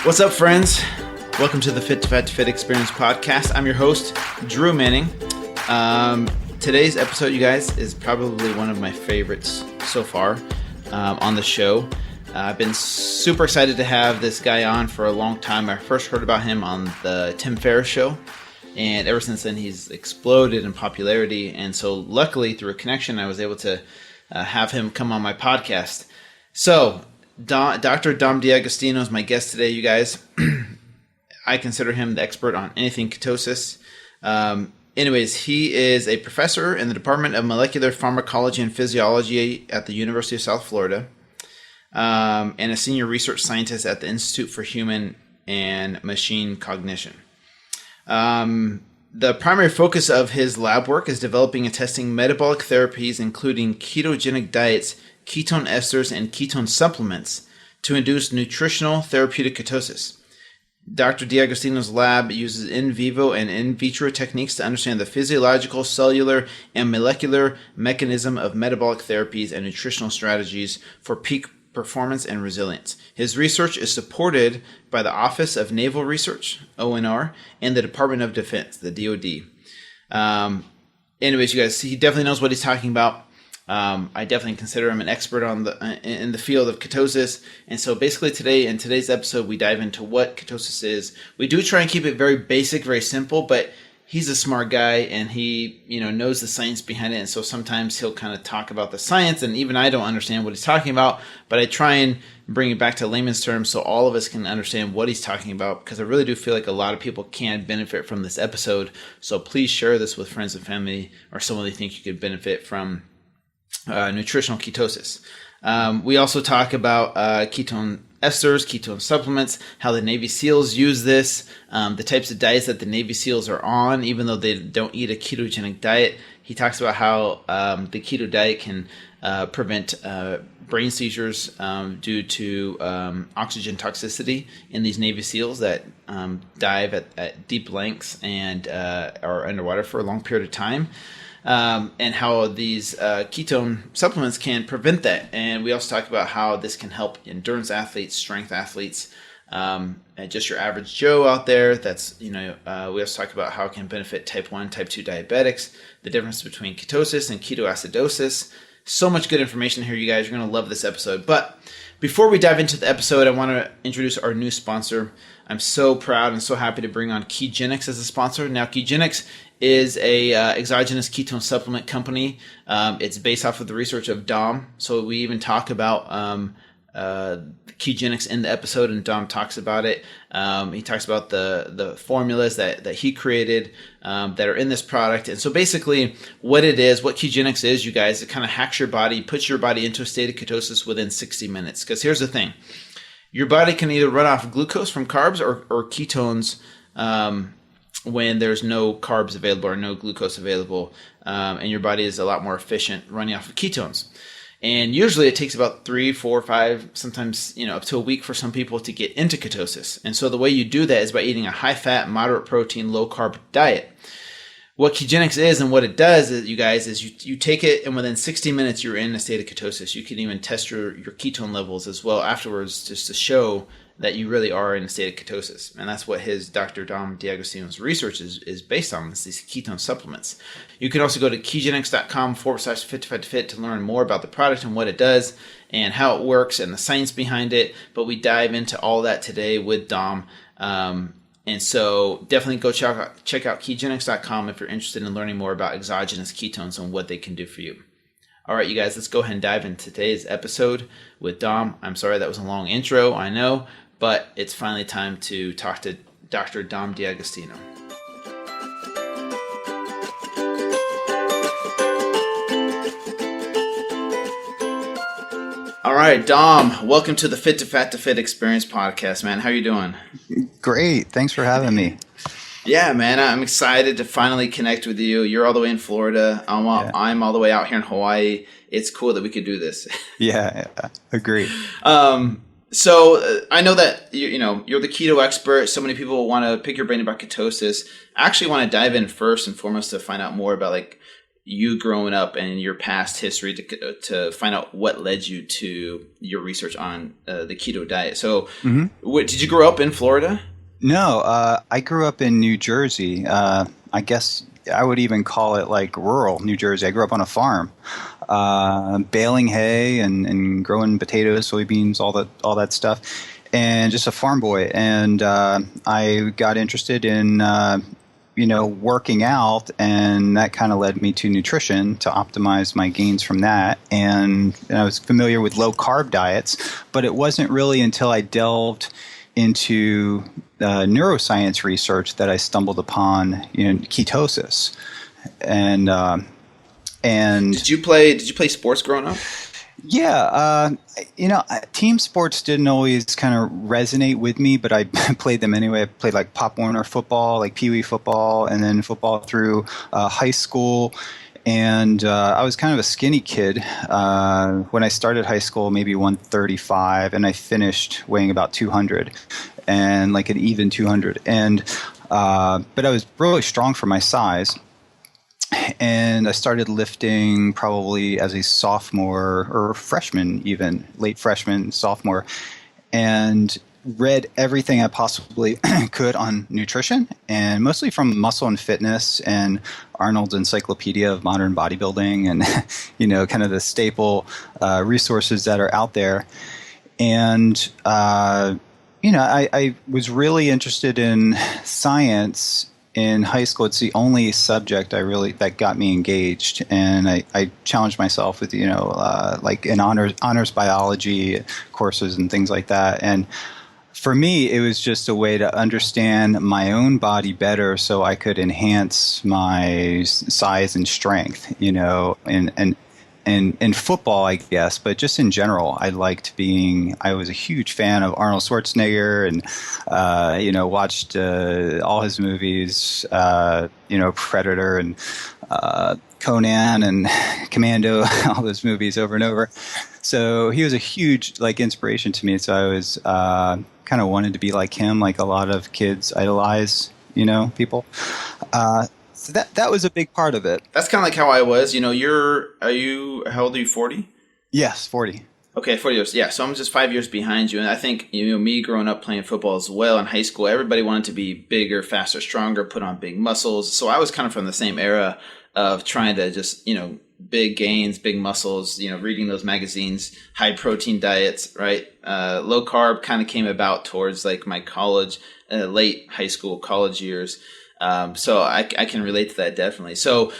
What's up, friends? Welcome to the Fit to Fat to Fit Experience podcast. I'm your host, Drew Manning. Today's episode, you guys, is probably one of my favorites so far on the show. I've been super excited to have this guy on for a long time. I first heard about him on the Tim Ferriss show, and ever since then, he's exploded in popularity. And so luckily, through a connection, I was able to have him come on my podcast. So Dr. Dom D'Agostino is my guest today, you guys. I consider him the expert on anything ketosis. Anyways, he is a professor in the Department of Molecular Pharmacology and Physiology at the University of South Florida, and a senior research scientist at the Institute for Human and Machine Cognition. The primary focus of his lab work is developing and testing metabolic therapies, including ketogenic diets, ketone esters, and ketone supplements to induce nutritional therapeutic ketosis. Dr. D'Agostino's lab uses in vivo and in vitro techniques to understand the physiological, cellular, and molecular mechanism of metabolic therapies and nutritional strategies for peak performance and resilience. His research is supported by the Office of Naval Research, ONR, and the Department of Defense, the DoD. Anyways, you guys, he definitely knows what he's talking about. I definitely consider him an expert in the field of ketosis. And so basically today, in today's episode, we dive into what ketosis is. We do try and keep it very basic, very simple, but he's a smart guy and he, knows the science behind it. And so sometimes he'll kind of talk about the science, and even I don't understand what he's talking about, but I try and bring it back to layman's terms so all of us can understand what he's talking about, because I really do feel like a lot of people can benefit from this episode. So please share this with friends and family or someone you think you could benefit from nutritional ketosis. We also talk about ketone esters, ketone supplements, how the Navy SEALs use this, the types of diets that the Navy SEALs are on, even though they don't eat a ketogenic diet. He talks about how the keto diet can prevent brain seizures due to oxygen toxicity in these Navy SEALs that dive at deep lengths and are underwater for a long period of time. And how these ketone supplements can prevent that. And we also talk about how this can help endurance athletes, strength athletes, and just your average Joe out there. We also talk about how it can benefit type 1, type 2 diabetics, the difference between ketosis and ketoacidosis. So much good information here, you guys. You're going to love this episode. But before we dive into the episode, I want to introduce our new sponsor. I'm so proud and so happy to bring on Keogenics as a sponsor. Now, Keogenics is a exogenous ketone supplement company. It's based off of the research of Dom. So we even talk about Keogenics in the episode, and Dom talks about it. He talks about the formulas that he created that are in this product. And so basically what Keogenics is, you guys, it kind of hacks your body, puts your body into a state of ketosis within 60 minutes. Because here's the thing. Your body can either run off glucose from carbs or ketones when there's no carbs available or no glucose available, and your body is a lot more efficient running off of ketones. And usually it takes about 3, 4, 5, sometimes up to a week for some people to get into ketosis. And so the way you do that is by eating a high-fat, moderate-protein, low-carb diet. What Keogenics is and what it does, you guys, is you take it, and within 60 minutes you're in a state of ketosis. You can even test your ketone levels as well afterwards, just to show that you really are in a state of ketosis. And that's what his Dr. Dom D'Agostino's research is based on, is these ketone supplements. You can also go to keogenics.com/fit to learn more about the product and what it does and how it works and the science behind it. But we dive into all that today with Dom. And so definitely go check out keogenics.com if you're interested in learning more about exogenous ketones and what they can do for you. All right, you guys, let's go ahead and dive into today's episode with Dom. I'm sorry that was a long intro, I know, but it's finally time to talk to Dr. Dom D'Agostino. All right, Dom, welcome to the Fit to Fat to Fit Experience podcast, man. How are you doing? Great. Thanks for having me. Yeah, man, I'm excited to finally connect with you. You're all the way in Florida. I'm all the way out here in Hawaii. It's cool that we could do this. Yeah, agree. So I know that you're the keto expert. So many people want to pick your brain about ketosis. I actually want to dive in first and foremost to find out more about you growing up and your past history to find out what led you to your research on the keto diet. So, did you grow up in Florida? No, I grew up in New Jersey. I guess I would even call it like rural New Jersey. I grew up on a farm, baling hay and growing potatoes, soybeans, all that stuff, and just a farm boy. And I got interested in working out, and that kind of led me to nutrition to optimize my gains from that. And I was familiar with low-carb diets, but it wasn't really until I delved into neuroscience research that I stumbled upon ketosis. And did you play sports growing up? Yeah, team sports didn't always kind of resonate with me, but I played them anyway. I played like Pop Warner football, like Pee Wee football, and then football through high school. And I was kind of a skinny kid. When I started high school, maybe 135, and I finished weighing about 200, and like an even 200. And but I was really strong for my size. And I started lifting probably as a sophomore or freshman, even late freshman, sophomore, and read everything I possibly could on nutrition, and mostly from Muscle and Fitness and Arnold's Encyclopedia of Modern Bodybuilding, and kind of the staple resources that are out there. And I was really interested in science. In high school, it's the only subject that got me engaged, and I challenged myself with like in honors biology courses and things like that. And for me, it was just a way to understand my own body better, so I could enhance my size and strength. And in football, I guess, but just in general, I was a huge fan of Arnold Schwarzenegger, and, watched all his movies, Predator and Conan and Commando, all those movies over and over. So he was a huge, inspiration to me. So I was kind of wanted to be like him, like a lot of kids idolize, people. So that was a big part of it. That's kind of like how I was. How old are you, 40? Yes, 40. Okay, 40 years. Yeah, so I'm just 5 years behind you. And I think, me growing up playing football as well in high school, everybody wanted to be bigger, faster, stronger, put on big muscles. So I was kind of from the same era of trying to just, big gains, big muscles, reading those magazines, high protein diets, right? Low carb kind of came about towards like my college, late high school, college years. So I can relate to that definitely. So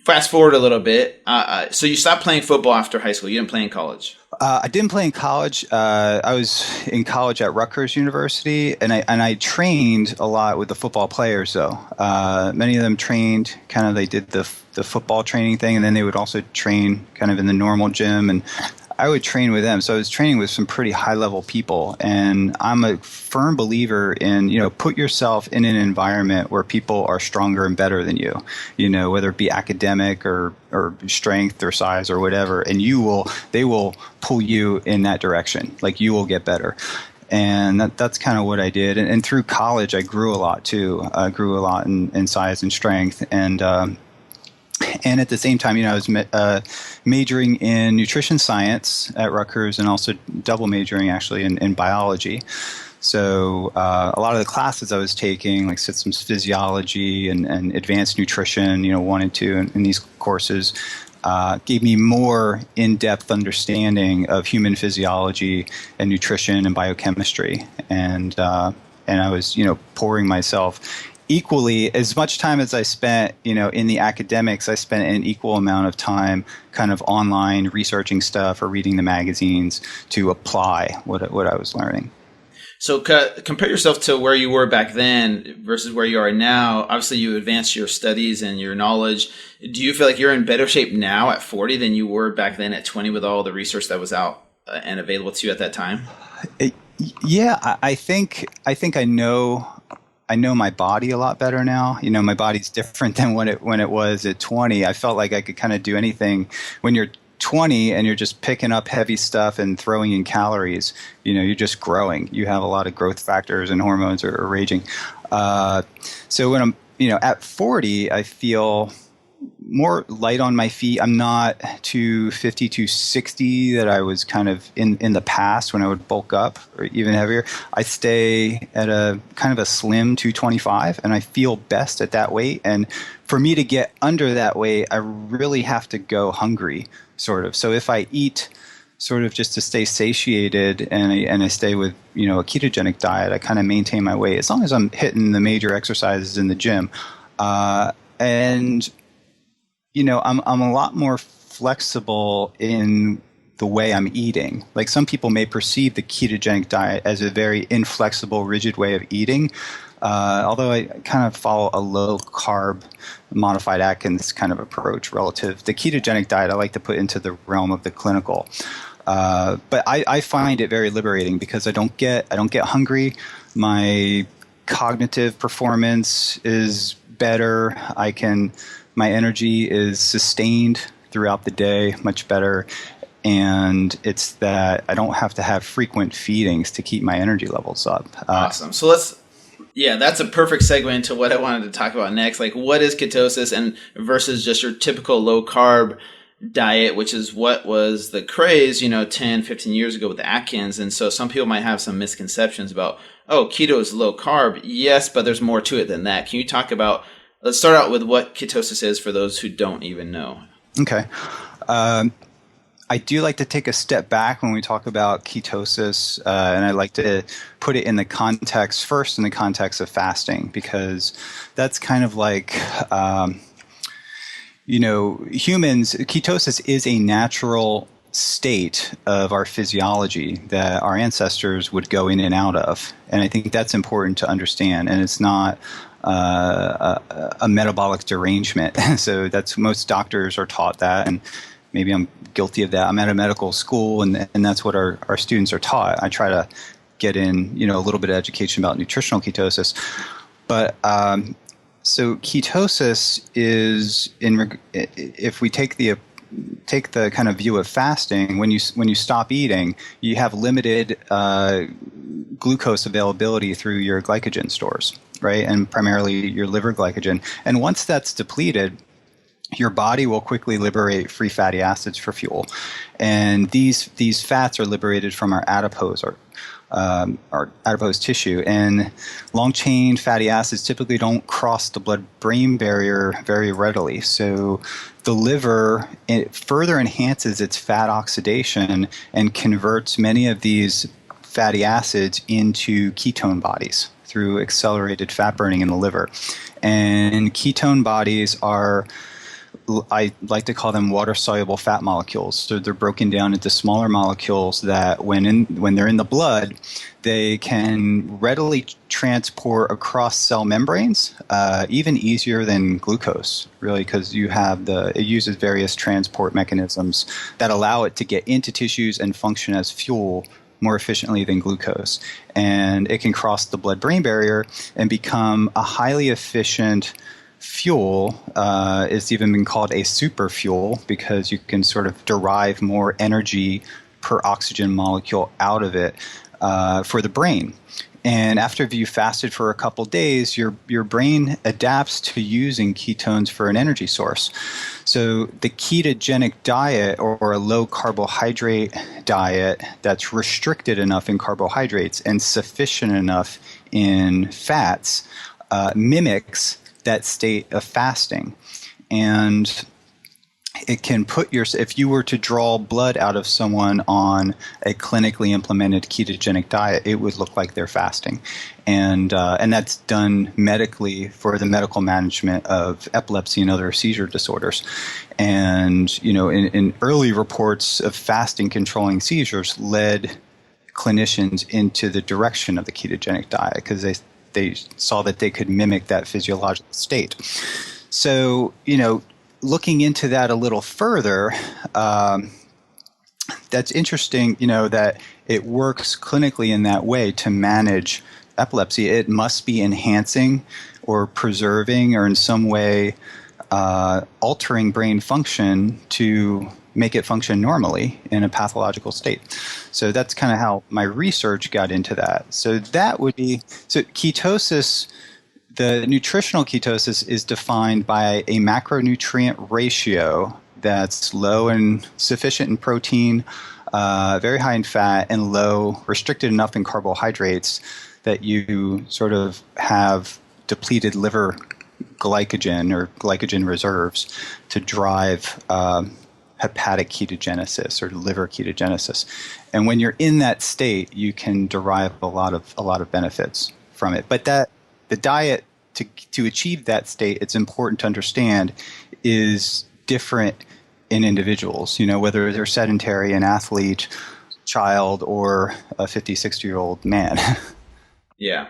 fast forward a little bit. So you stopped playing football after high school. You didn't play in college. I didn't play in college. I was in college at Rutgers University, and I trained a lot with the football players. Though many of them trained they did the football training thing, and then they would also train kind of in the normal gym, and I would train with them. So I was training with some pretty high level people, and I'm a firm believer in, put yourself in an environment where people are stronger and better than you, whether it be academic or strength or size or whatever, and they will pull you in that direction. Like you will get better. And that's kind of what I did. And through college, I grew a lot too. I grew a lot in size and strength. And at the same time, I was majoring in nutrition science at Rutgers, and also double majoring actually in biology. So a lot of the classes I was taking, like systems physiology and advanced nutrition, 1 and 2 in these courses, gave me more in-depth understanding of human physiology and nutrition and biochemistry. And I was, pouring myself equally, as much time as I spent, in the academics, I spent an equal amount of time kind of online researching stuff or reading the magazines to apply what I was learning. So compare yourself to where you were back then versus where you are now. Obviously, you advanced your studies and your knowledge. Do you feel like you're in better shape now at 40 than you were back then at 20 with all the research that was out and available to you at that time? Yeah, I think I know my body a lot better now. My body's different than when it was at 20. I felt like I could kind of do anything. When you're 20 and you're just picking up heavy stuff and throwing in calories, you're just growing. You have a lot of growth factors and hormones are raging. So when I'm, at 40, I feel more light on my feet. I'm not 250, 260 that I was kind of in the past when I would bulk up or even heavier. I stay at a kind of a slim 225, and I feel best at that weight. And for me to get under that weight, I really have to go hungry, sort of. So if I eat sort of just to stay satiated and I stay with, a ketogenic diet, I kind of maintain my weight as long as I'm hitting the major exercises in the gym. And I'm a lot more flexible in the way I'm eating. Like some people may perceive the ketogenic diet as a very inflexible, rigid way of eating. Although I kind of follow a low-carb, modified Atkins kind of approach relative. The ketogenic diet I like to put into the realm of the clinical. But I find it very liberating because I don't get hungry. My cognitive performance is better. My energy is sustained throughout the day much better. And it's that I don't have to have frequent feedings to keep my energy levels up. Awesome. So that's a perfect segue into what I wanted to talk about next. Like, what is ketosis and versus just your typical low carb diet, which is what was the craze, 10, 15 years ago with Atkins. And so some people might have some misconceptions about, keto is low carb. Yes, but there's more to it than that. Can you talk about, let's start out with what ketosis is for those who don't even know. Okay. I do like to take a step back when we talk about ketosis, and I like to put it in the context of fasting, because that's kind of like, humans, ketosis is a natural state of our physiology that our ancestors would go in and out of. And I think that's important to understand. And it's not a metabolic derangement. So most doctors are taught that, and maybe I'm guilty of that. I'm at a medical school, and that's what our students are taught. I try to get in, a little bit of education about nutritional ketosis. But so ketosis is, if we take the kind of view of fasting, when you stop eating, you have limited glucose availability through your glycogen stores, right? And primarily your liver glycogen. And once that's depleted, your body will quickly liberate free fatty acids for fuel. And these fats are liberated from our adipose tissue. And long-chain fatty acids typically don't cross the blood-brain barrier very readily. So the liver, it further enhances its fat oxidation and converts many of these fatty acids into ketone bodies through accelerated fat burning in the liver. And ketone bodies are, I like to call them water-soluble fat molecules. So they're broken down into smaller molecules that when they're in the blood, they can readily transport across cell membranes, even easier than glucose, really, because it uses various transport mechanisms that allow it to get into tissues and function as fuel more efficiently than glucose. And it can cross the blood-brain barrier and become a highly efficient fuel. It's even been called a super fuel because you can sort of derive more energy per oxygen molecule out of it for the brain. And after you fasted for a couple days, your brain adapts to using ketones for an energy source. So the ketogenic diet, or a low carbohydrate diet that's restricted enough in carbohydrates and sufficient enough in fats, mimics that state of fasting. And it can if you were to draw blood out of someone on a clinically implemented ketogenic diet, it would look like they're fasting. And that's done medically for the medical management of epilepsy and other seizure disorders. And, in early reports of fasting controlling seizures led clinicians into the direction of the ketogenic diet because they saw that they could mimic that physiological state. So, looking into that a little further, that's interesting, that it works clinically in that way to manage epilepsy. It must be enhancing or preserving or in some way altering brain function to make it function normally in a pathological state. So that's kind of how my research got into that. So ketosis, The nutritional ketosis is defined by a macronutrient ratio that's low and sufficient in protein, very high in fat, and low, restricted enough in carbohydrates that you sort of have depleted liver glycogen or glycogen reserves to drive hepatic ketogenesis or liver ketogenesis. And when you're in that state, you can derive a lot of benefits from it. But that the diet to achieve that state, it's important to understand, is different in individuals, whether they're sedentary, an athlete, child, or a 50, 60-year-old man. Yeah.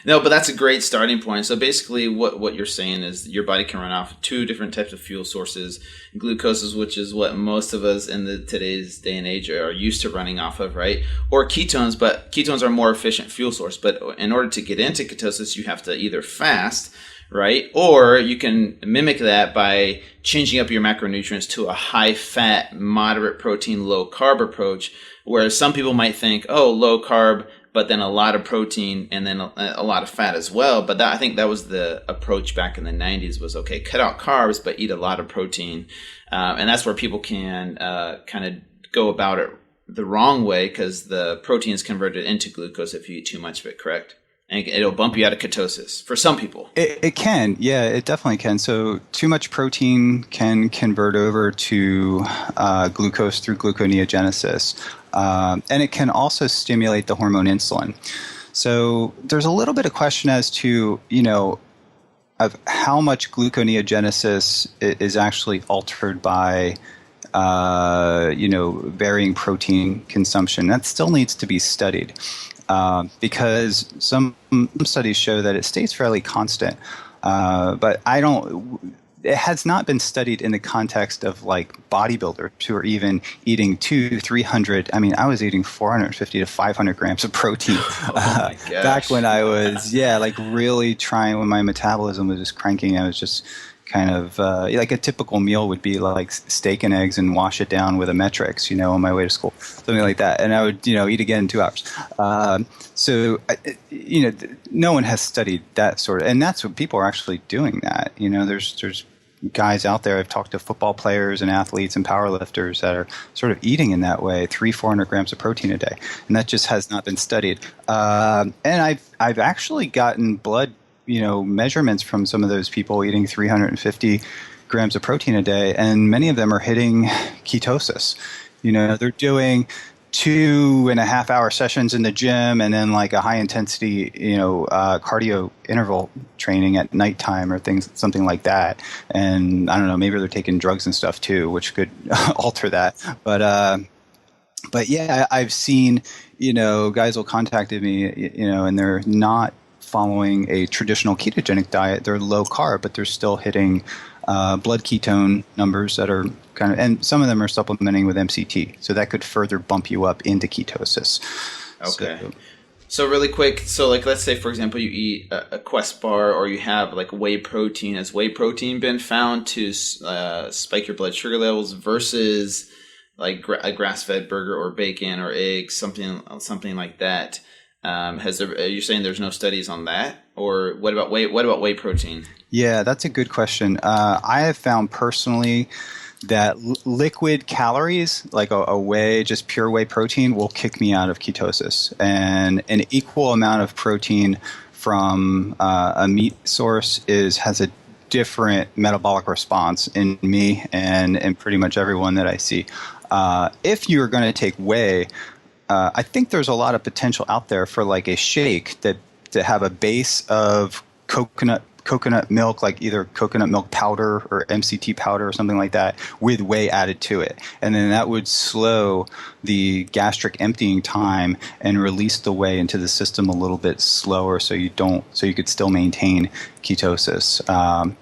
No, but that's a great starting point. So basically what you're saying is your body can run off two different types of fuel sources. Glucose, which is what most of us in today's day and age are used to running off of, right? Or ketones, but ketones are a more efficient fuel source. But in order to get into ketosis, you have to either fast, right? Or you can mimic that by changing up your macronutrients to a high fat, moderate protein, low carb approach, whereas some people might think, oh, low carb, but then a lot of protein and then a lot of fat as well. But I think that was the approach back in the 90s was, okay, cut out carbs, but eat a lot of protein. And that's where people can kind of go about it the wrong way, because the protein is converted into glucose if you eat too much of it, correct? And it'll bump you out of ketosis for some people. It can. Yeah, it definitely can. So too much protein can convert over to glucose through gluconeogenesis. And it can also stimulate the hormone insulin. So there's a little bit of question as to, of how much gluconeogenesis is actually altered by, varying protein consumption. That still needs to be studied. Because some studies show that it stays fairly constant. But it has not been studied in the context of like bodybuilders who are even eating 300. I mean, I was eating 450 to 500 grams of protein back when I was, really trying, when my metabolism was just cranking. I was just kind of like a typical meal would be like steak and eggs and wash it down with a Metrix, on my way to school, something like that. And I would, eat again in 2 hours. No one has studied that sort of, and that's what people are actually doing that. There's guys out there, I've talked to football players and athletes and powerlifters that are sort of eating in that way, 300-400 grams of protein a day. And that just has not been studied. And I've actually gotten blood measurements from some of those people eating 350 grams of protein a day, and many of them are hitting ketosis. They're doing 2.5 hour sessions in the gym and then like a high intensity, cardio interval training at nighttime or something like that. And I don't know, maybe they're taking drugs and stuff too, which could alter that. But yeah, I've seen, guys will contacted me, and they're not following a traditional ketogenic diet. They're low carb, but they're still hitting blood ketone numbers that are kind of, and some of them are supplementing with MCT. So that could further bump you up into ketosis. Okay. So really quick, so like let's say, for example, you eat a Quest bar or you have like whey protein. Has whey protein been found to spike your blood sugar levels versus like a grass-fed burger or bacon or eggs, something like that? Are you saying there's no studies on that? Or what about whey protein? Yeah, that's a good question. I have found personally that liquid calories, like a whey, just pure whey protein, will kick me out of ketosis. And an equal amount of protein from a meat source has a different metabolic response in me and pretty much everyone that I see. If you're going to take whey, I think there's a lot of potential out there for like a shake to have a base of coconut milk, like either coconut milk powder or MCT powder or something like that, with whey added to it. And then that would slow the gastric emptying time and release the whey into the system a little bit slower so you could still maintain ketosis. And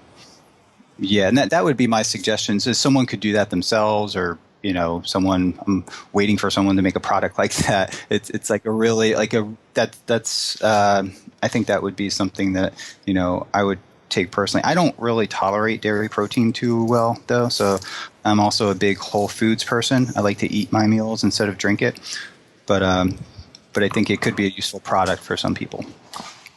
that would be my suggestions, is someone could do that themselves, or I'm waiting for someone to make a product like that. It's like a really that's I think that would be something that I would take personally. I don't really tolerate dairy protein too well though, so I'm also a big whole foods person. I like to eat my meals instead of drink it, but I think it could be a useful product for some people.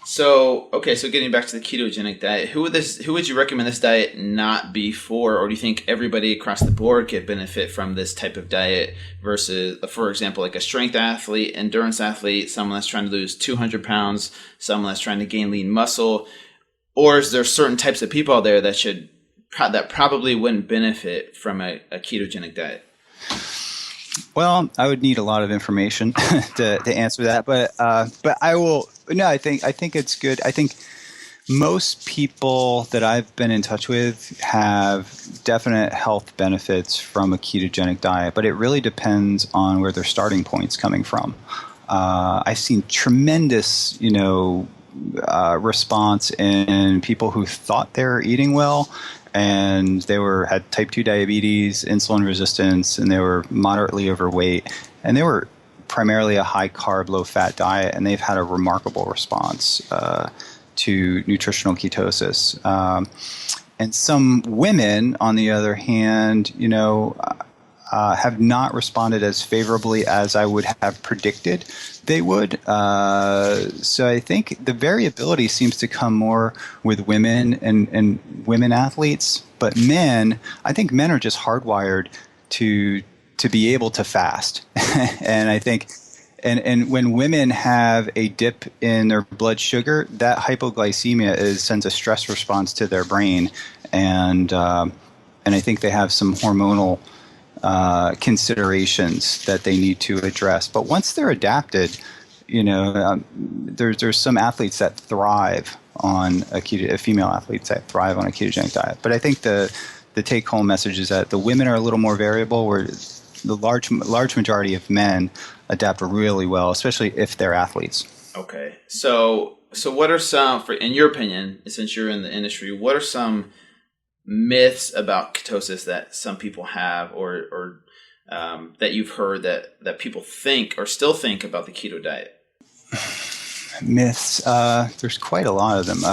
So, okay, so getting back to the ketogenic diet, who would you recommend this diet not be for, or do you think everybody across the board could benefit from this type of diet versus, for example, like a strength athlete, endurance athlete, someone that's trying to lose 200 pounds, someone that's trying to gain lean muscle, or is there certain types of people out there that probably wouldn't benefit from a ketogenic diet? Well, I would need a lot of information to answer that, but I will. No, I think it's good. I think most people that I've been in touch with have definite health benefits from a ketogenic diet, but it really depends on where their starting point's coming from. I've seen tremendous, response in people who thought they were eating well, and they had type 2 diabetes, insulin resistance, and they were moderately overweight, and they were primarily a high carb, low fat diet, and they've had a remarkable response to nutritional ketosis. And some women, on the other hand, have not responded as favorably as I would have predicted they would. So I think the variability seems to come more with women and women athletes, but men, I think men are just hardwired to be able to fast. And I think, and when women have a dip in their blood sugar, that hypoglycemia sends a stress response to their brain, and I think they have some hormonal considerations that they need to address. But once they're adapted, there's some athletes that thrive on female athletes that thrive on a ketogenic diet. But I think the take-home message is that the women are a little more variable, where the large majority of men adapt really well, especially if they're athletes. Okay, so what are some, in your opinion, since you're in the industry, what are some myths about ketosis that some people have, or that you've heard that people think or still think about the keto diet? Myths, there's quite a lot of them,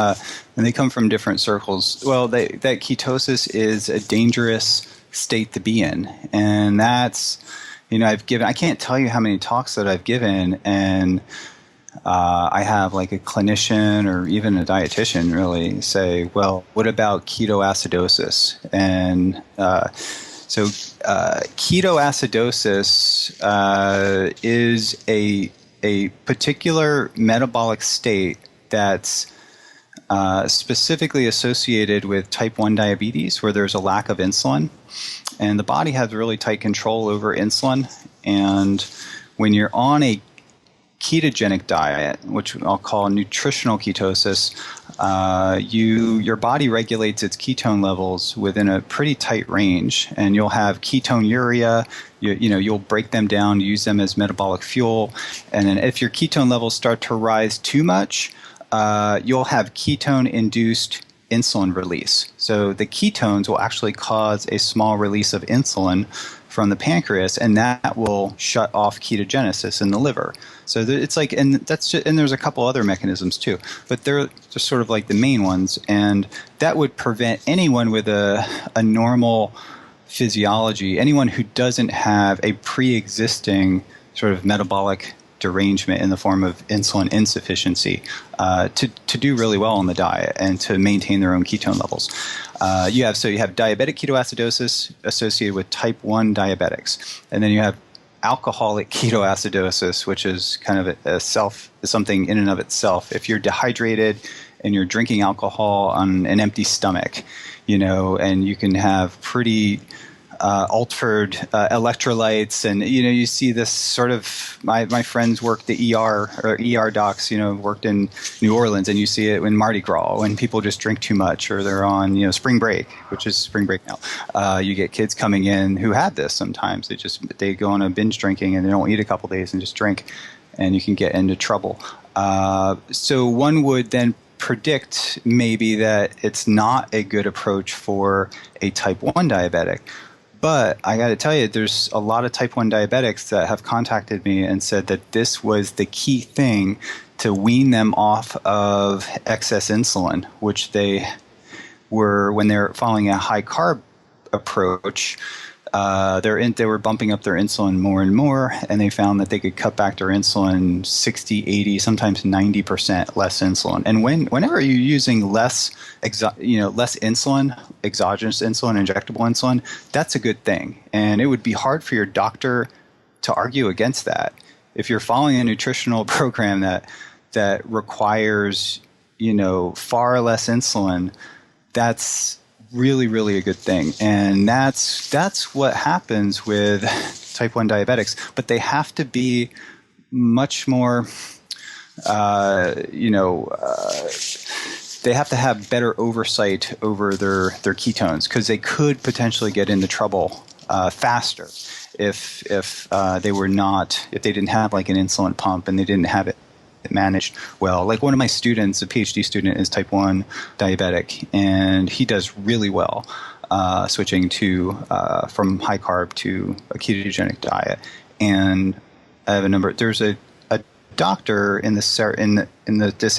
and they come from different circles. Well, that ketosis is a dangerous state to be in, and that's, I can't tell you how many talks that I've given, and I have like a clinician or even a dietitian really say, well, what about ketoacidosis? And so ketoacidosis is a particular metabolic state that's specifically associated with type 1 diabetes, where there's a lack of insulin. And the body has really tight control over insulin. And when you're on a ketogenic diet, which I'll call nutritional ketosis, your body regulates its ketone levels within a pretty tight range, and you'll have ketonuria. You'll break them down, use them as metabolic fuel, and then if your ketone levels start to rise too much, you'll have ketone-induced insulin release. So the ketones will actually cause a small release of insulin from the pancreas, and that will shut off ketogenesis in the liver. So it's like, and there's a couple other mechanisms too, but they're just sort of like the main ones, and that would prevent anyone with a normal physiology, anyone who doesn't have a pre-existing sort of metabolic derangement in the form of insulin insufficiency, to do really well on the diet and to maintain their own ketone levels. You have diabetic ketoacidosis associated with type 1 diabetics, and then you have alcoholic ketoacidosis, which is kind of something in and of itself. If you're dehydrated and you're drinking alcohol on an empty stomach, and you can have pretty altered electrolytes, and you see this sort of, my friends worked the ER docs, worked in New Orleans, and you see it in Mardi Gras when people just drink too much, or they're on spring break, which is spring break now. You get kids coming in who have this sometimes. They go on a binge drinking and they don't eat a couple days and just drink, and you can get into trouble. So one would then predict maybe that it's not a good approach for a type 1 diabetic. But I got to tell you, there's a lot of type 1 diabetics that have contacted me and said that this was the key thing to wean them off of excess insulin, which they were, when they're following a high carb approach, they were bumping up their insulin more and more, and they found that they could cut back their insulin 60, 80, sometimes 90% less insulin. And whenever you're using less insulin, exogenous insulin, injectable insulin, that's a good thing. And it would be hard for your doctor to argue against that. If you're following a nutritional program that requires, far less insulin, that's really, really a good thing. And that's what happens with type 1 diabetics. But they have to be much more, they have to have better oversight over their ketones, because they could potentially get into trouble faster if they didn't have like an insulin pump and they didn't have it managed well. Like one of my students, a PhD student, is type 1 diabetic, and he does really well switching from high carb to a ketogenic diet. And I have there's a doctor in this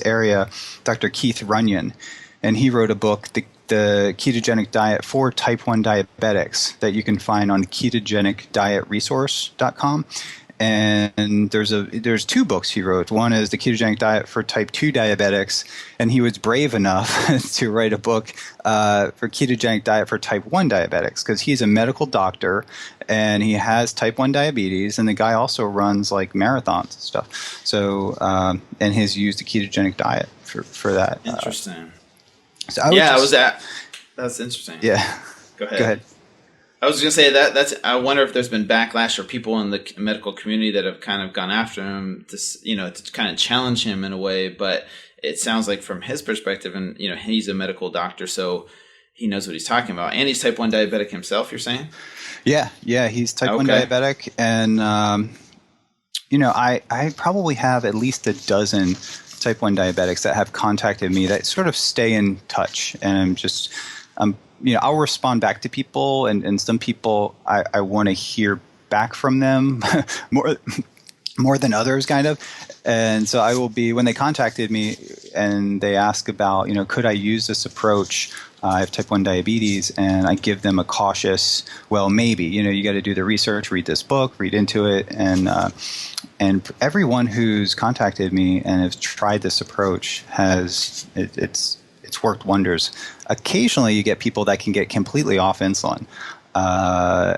area, Dr. Keith Runyon, and he wrote a book, the Ketogenic Diet for Type 1 Diabetics, that you can find on ketogenicdietresource.com. And there's two books he wrote. One is the Ketogenic Diet for Type 2 Diabetics, and he was brave enough to write a book for Ketogenic Diet for Type 1 Diabetics, because he's a medical doctor and he has Type 1 diabetes, and the guy also runs like marathons and stuff. So and has used the ketogenic diet for that. Interesting. That's interesting. Yeah. Go ahead. I was going to say that's. I wonder if there's been backlash or people in the medical community that have kind of gone after him to kind of challenge him in a way. But it sounds like from his perspective, and he's a medical doctor, so he knows what he's talking about. And he's type 1 diabetic himself, you're saying? Yeah, he's type 1 diabetic, and I probably have at least a dozen type 1 diabetics that have contacted me that sort of stay in touch, and I'll respond back to people, and some people I want to hear back from them more than others, kind of. And so I will be, when they contacted me and they ask about, could I use this approach? I have type 1 diabetes, and I give them a cautious, well, maybe, you got to do the research, read this book, read into it. And everyone who's contacted me and has tried this approach it's worked wonders. Occasionally, you get people that can get completely off insulin,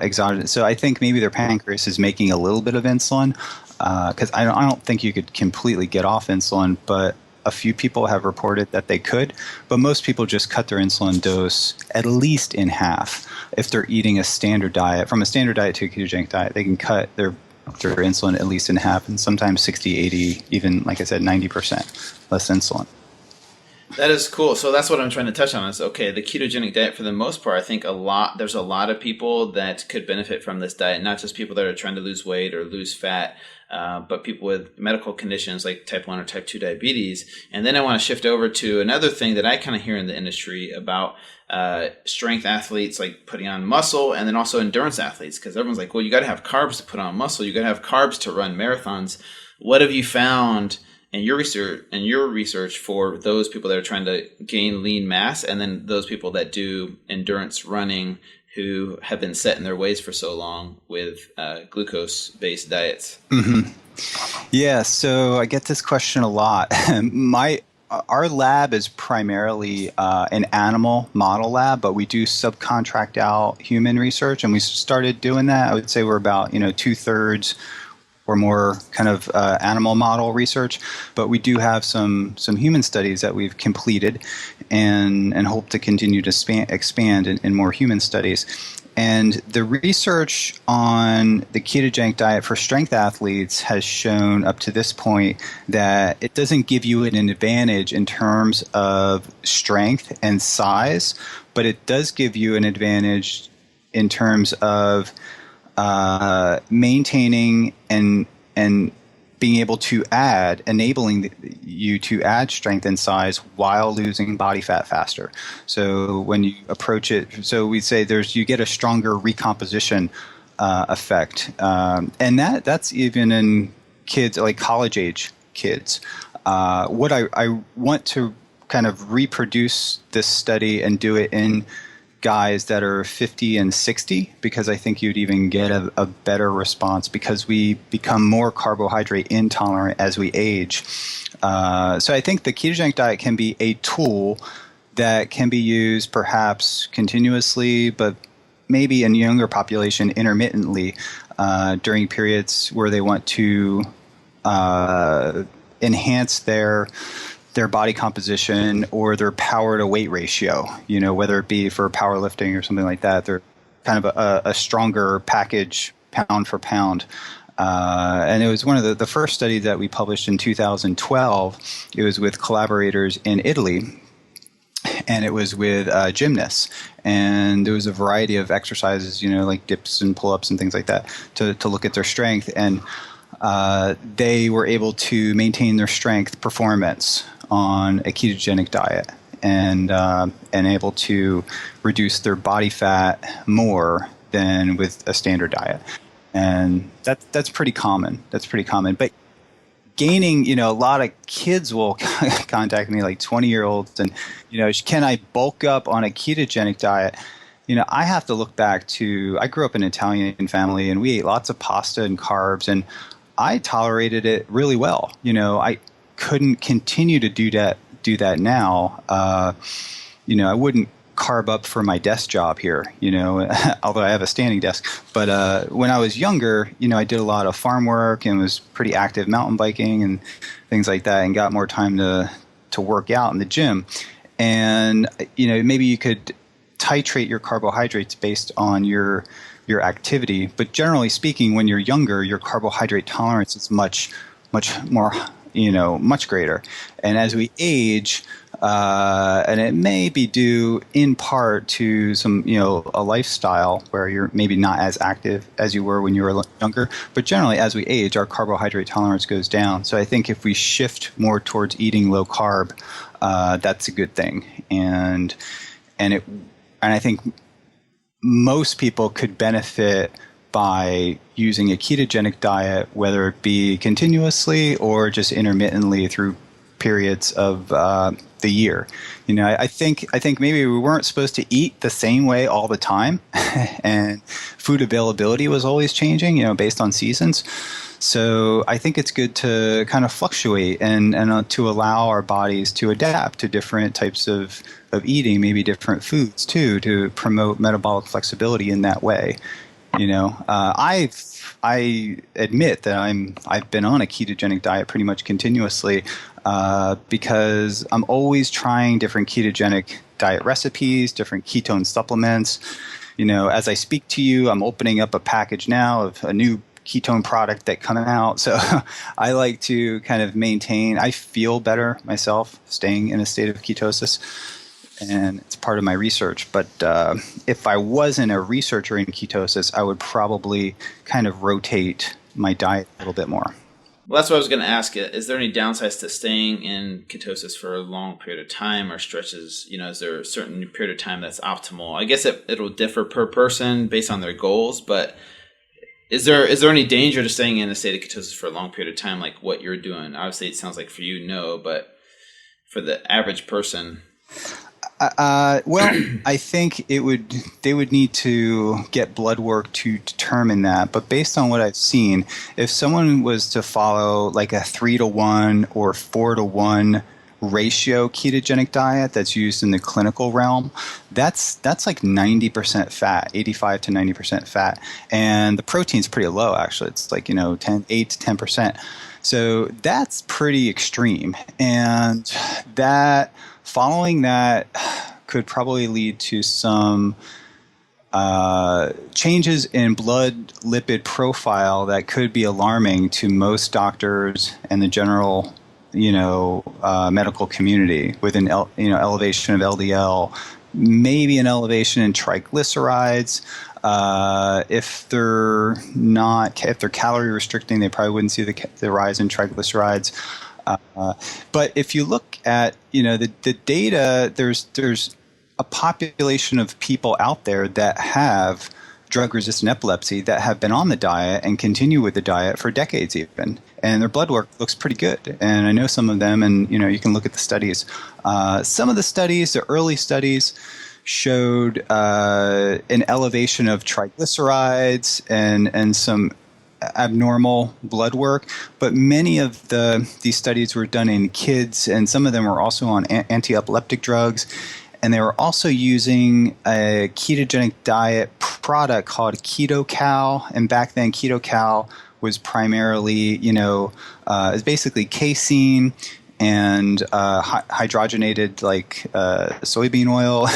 exogenous. So I think maybe their pancreas is making a little bit of insulin, because I don't think you could completely get off insulin, but a few people have reported that they could. But most people just cut their insulin dose at least in half. If they're eating a standard diet, from a standard diet to a ketogenic diet, they can cut their insulin at least in half, and sometimes 60, 80, even, like I said, 90% less insulin. That is cool. So that's what I'm trying to touch on is, the ketogenic diet, for the most part, I think there's a lot of people that could benefit from this diet, not just people that are trying to lose weight or lose fat, but people with medical conditions like type 1 or type 2 diabetes. And then I want to shift over to another thing that I kind of hear in the industry about strength athletes, like putting on muscle, and then also endurance athletes, because everyone's like, well, you got to have carbs to put on muscle. You got to have carbs to run marathons. What have you found in your research for those people that are trying to gain lean mass, and then those people that do endurance running who have been set in their ways for so long with glucose-based diets? Mm-hmm. Yeah, so I get this question a lot. Our lab is primarily an animal model lab, but we do subcontract out human research, and we started doing that. I would say we're about 2/3 or more kind of animal model research, but we do have some human studies that we've completed and hope to continue to expand in more human studies. And the research on the ketogenic diet for strength athletes has shown up to this point that it doesn't give you an advantage in terms of strength and size, but it does give you an advantage in terms of maintaining and being able to enabling you to add strength and size while losing body fat faster. So when you approach it, so we say you get a stronger recomposition effect, and that's even in kids, like college age kids. What I want to kind of reproduce this study and do it in guys that are 50 and 60, because I think you'd even get a better response because we become more carbohydrate intolerant as we age. So I think the ketogenic diet can be a tool that can be used perhaps continuously, but maybe in younger population intermittently during periods where they want to enhance their body composition or their power to weight ratio, whether it be for powerlifting or something like that. They're kind of a stronger package pound for pound. And it was one of the first studies that we published in 2012. It was with collaborators in Italy, and it was with gymnasts. And there was a variety of exercises, like dips and pull-ups and things like that to look at their strength. And they were able to maintain their strength performance on a ketogenic diet and able to reduce their body fat more than with a standard diet. And that's pretty common. But gaining, a lot of kids will contact me, like 20-year-olds, and, can I bulk up on a ketogenic diet? I have to look back to, I grew up in an Italian family, and we ate lots of pasta and carbs, and I tolerated it really well. I couldn't continue to do that now. I wouldn't carb up for my desk job here, although I have a standing desk. But when I was younger, I did a lot of farm work and was pretty active mountain biking and things like that, and got more time to work out in the gym. And, maybe you could titrate your carbohydrates based on your activity. But generally speaking, when you're younger, your carbohydrate tolerance is much more, much greater. And as we age, and it may be due in part to some, a lifestyle where you're maybe not as active as you were when you were younger. But generally, as we age, our carbohydrate tolerance goes down. So I think if we shift more towards eating low carb, that's a good thing. And I think most people could benefit by using a ketogenic diet, whether it be continuously or just intermittently through periods of the year. I think maybe we weren't supposed to eat the same way all the time, and food availability was always changing, based on seasons. So I think it's good to kind of fluctuate and to allow our bodies to adapt to different types of eating, maybe different foods too, to promote metabolic flexibility in that way. I admit that I've been on a ketogenic diet pretty much continuously because I'm always trying different ketogenic diet recipes, different ketone supplements. As I speak to you, I'm opening up a package now of a new ketone product that coming out. So I like to kind of maintain, I feel better myself staying in a state of ketosis, and it's part of my research. But if I wasn't a researcher in ketosis, I would probably kind of rotate my diet a little bit more. Well, that's what I was going to ask you. Is there any downsides to staying in ketosis for a long period of time, or stretches? Is there a certain period of time that's optimal? I guess it'll differ per person based on their goals, but is there any danger to staying in a state of ketosis for a long period of time, like what you're doing? Obviously, it sounds like for you, no, but for the average person. Well, I think they would need to get blood work to determine that. But based on what I've seen, if someone was to follow like a 3-to-1 or 4-to-1 ratio ketogenic diet that's used in the clinical realm, that's like 90% fat, 85 to 90% fat. And the protein's pretty low, actually. It's like, 8 to 10%. So that's pretty extreme. And following that could probably lead to some changes in blood lipid profile that could be alarming to most doctors and the general, medical community, with an elevation of LDL, maybe an elevation in triglycerides. If they're calorie restricting, they probably wouldn't see the rise in triglycerides. But if you look at the data, there's a population of people out there that have drug-resistant epilepsy that have been on the diet and continue with the diet for decades even, and their blood work looks pretty good. And I know some of them, and you can look at the studies. Some of the studies, the early studies, showed an elevation of triglycerides and some abnormal blood work, but many of these studies were done in kids, and some of them were also on anti-epileptic drugs, and they were also using a ketogenic diet product called Keto, and back then Keto was primarily, it's basically casein and hydrogenated like soybean oil,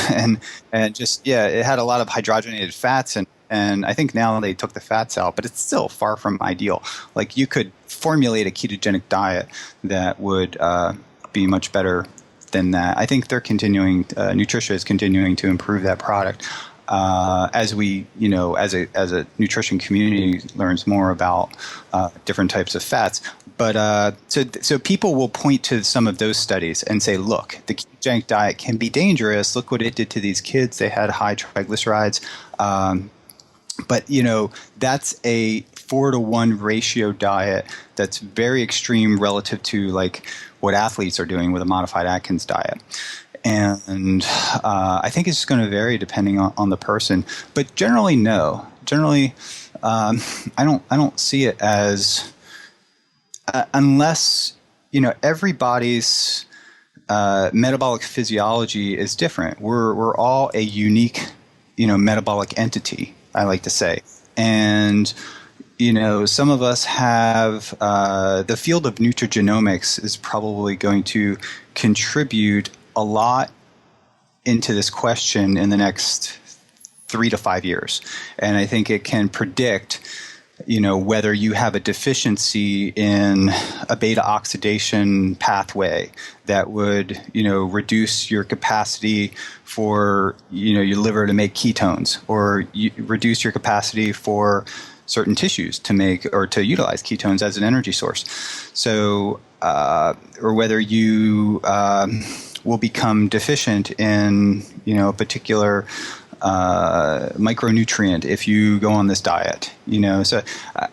and just it had a lot of hydrogenated fats, and I think now they took the fats out, but it's still far from ideal. Like you could formulate a ketogenic diet that would be much better than that. I think they're continuing. Nutrition is continuing to improve that product as we, as a nutrition community learns more about different types of fats. But so people will point to some of those studies and say, look, the ketogenic diet can be dangerous. Look what it did to these kids. They had high triglycerides. But, that's a 4-to-1 ratio diet that's very extreme relative to like what athletes are doing with a modified Atkins diet. And I think it's going to vary depending on the person. But generally, no. Generally, I don't see it as unless, everybody's metabolic physiology is different. We're all a unique, metabolic entity, I like to say. And, some of us have the field of nutrigenomics is probably going to contribute a lot into this question in the next 3 to 5 years. And I think it can predict, whether you have a deficiency in a beta oxidation pathway that would, reduce your capacity for, your liver to make ketones, or reduce your capacity for certain tissues to make or to utilize ketones as an energy source. So, or whether you will become deficient in, a particular micronutrient if you go on this diet, So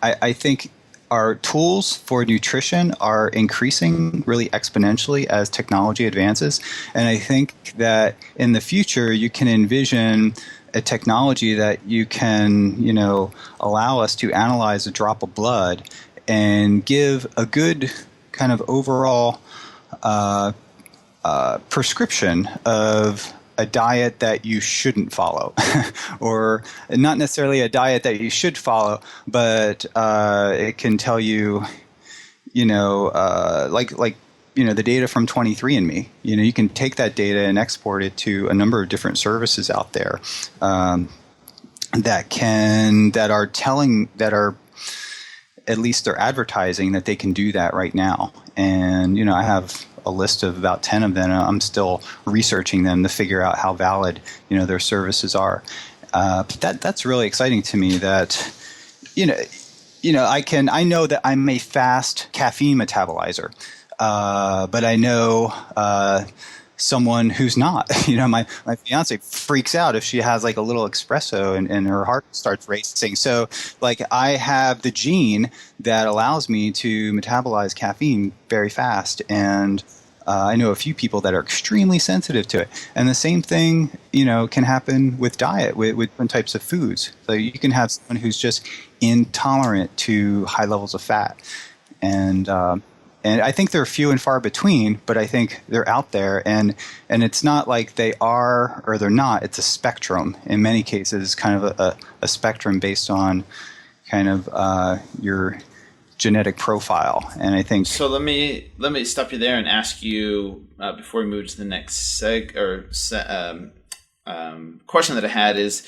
I think our tools for nutrition are increasing really exponentially as technology advances. And I think that in the future, you can envision a technology that you can, allow us to analyze a drop of blood and give a good kind of overall prescription of a diet that you shouldn't follow, or not necessarily a diet that you should follow, but it can tell you, the data from 23andMe. You can take that data and export it to a number of different services out there that are at least they're advertising that they can do that right now. And I have a list of about 10 of them. I'm still researching them to figure out how valid, their services are. But that's really exciting to me that, I know that I'm a fast caffeine metabolizer, but I know someone who's not. My fiance freaks out if she has like a little espresso and her heart starts racing. So like I have the gene that allows me to metabolize caffeine very fast, and I know a few people that are extremely sensitive to it. And the same thing, can happen with diet, with different types of foods. So you can have someone who's just intolerant to high levels of fat. And I think they're few and far between, but I think they're out there. And it's not like they are or they're not. It's a spectrum. In many cases, kind of a spectrum based on kind of your genetic profile. And I think so. Let me stop you there and ask you before we move to the next question that I had is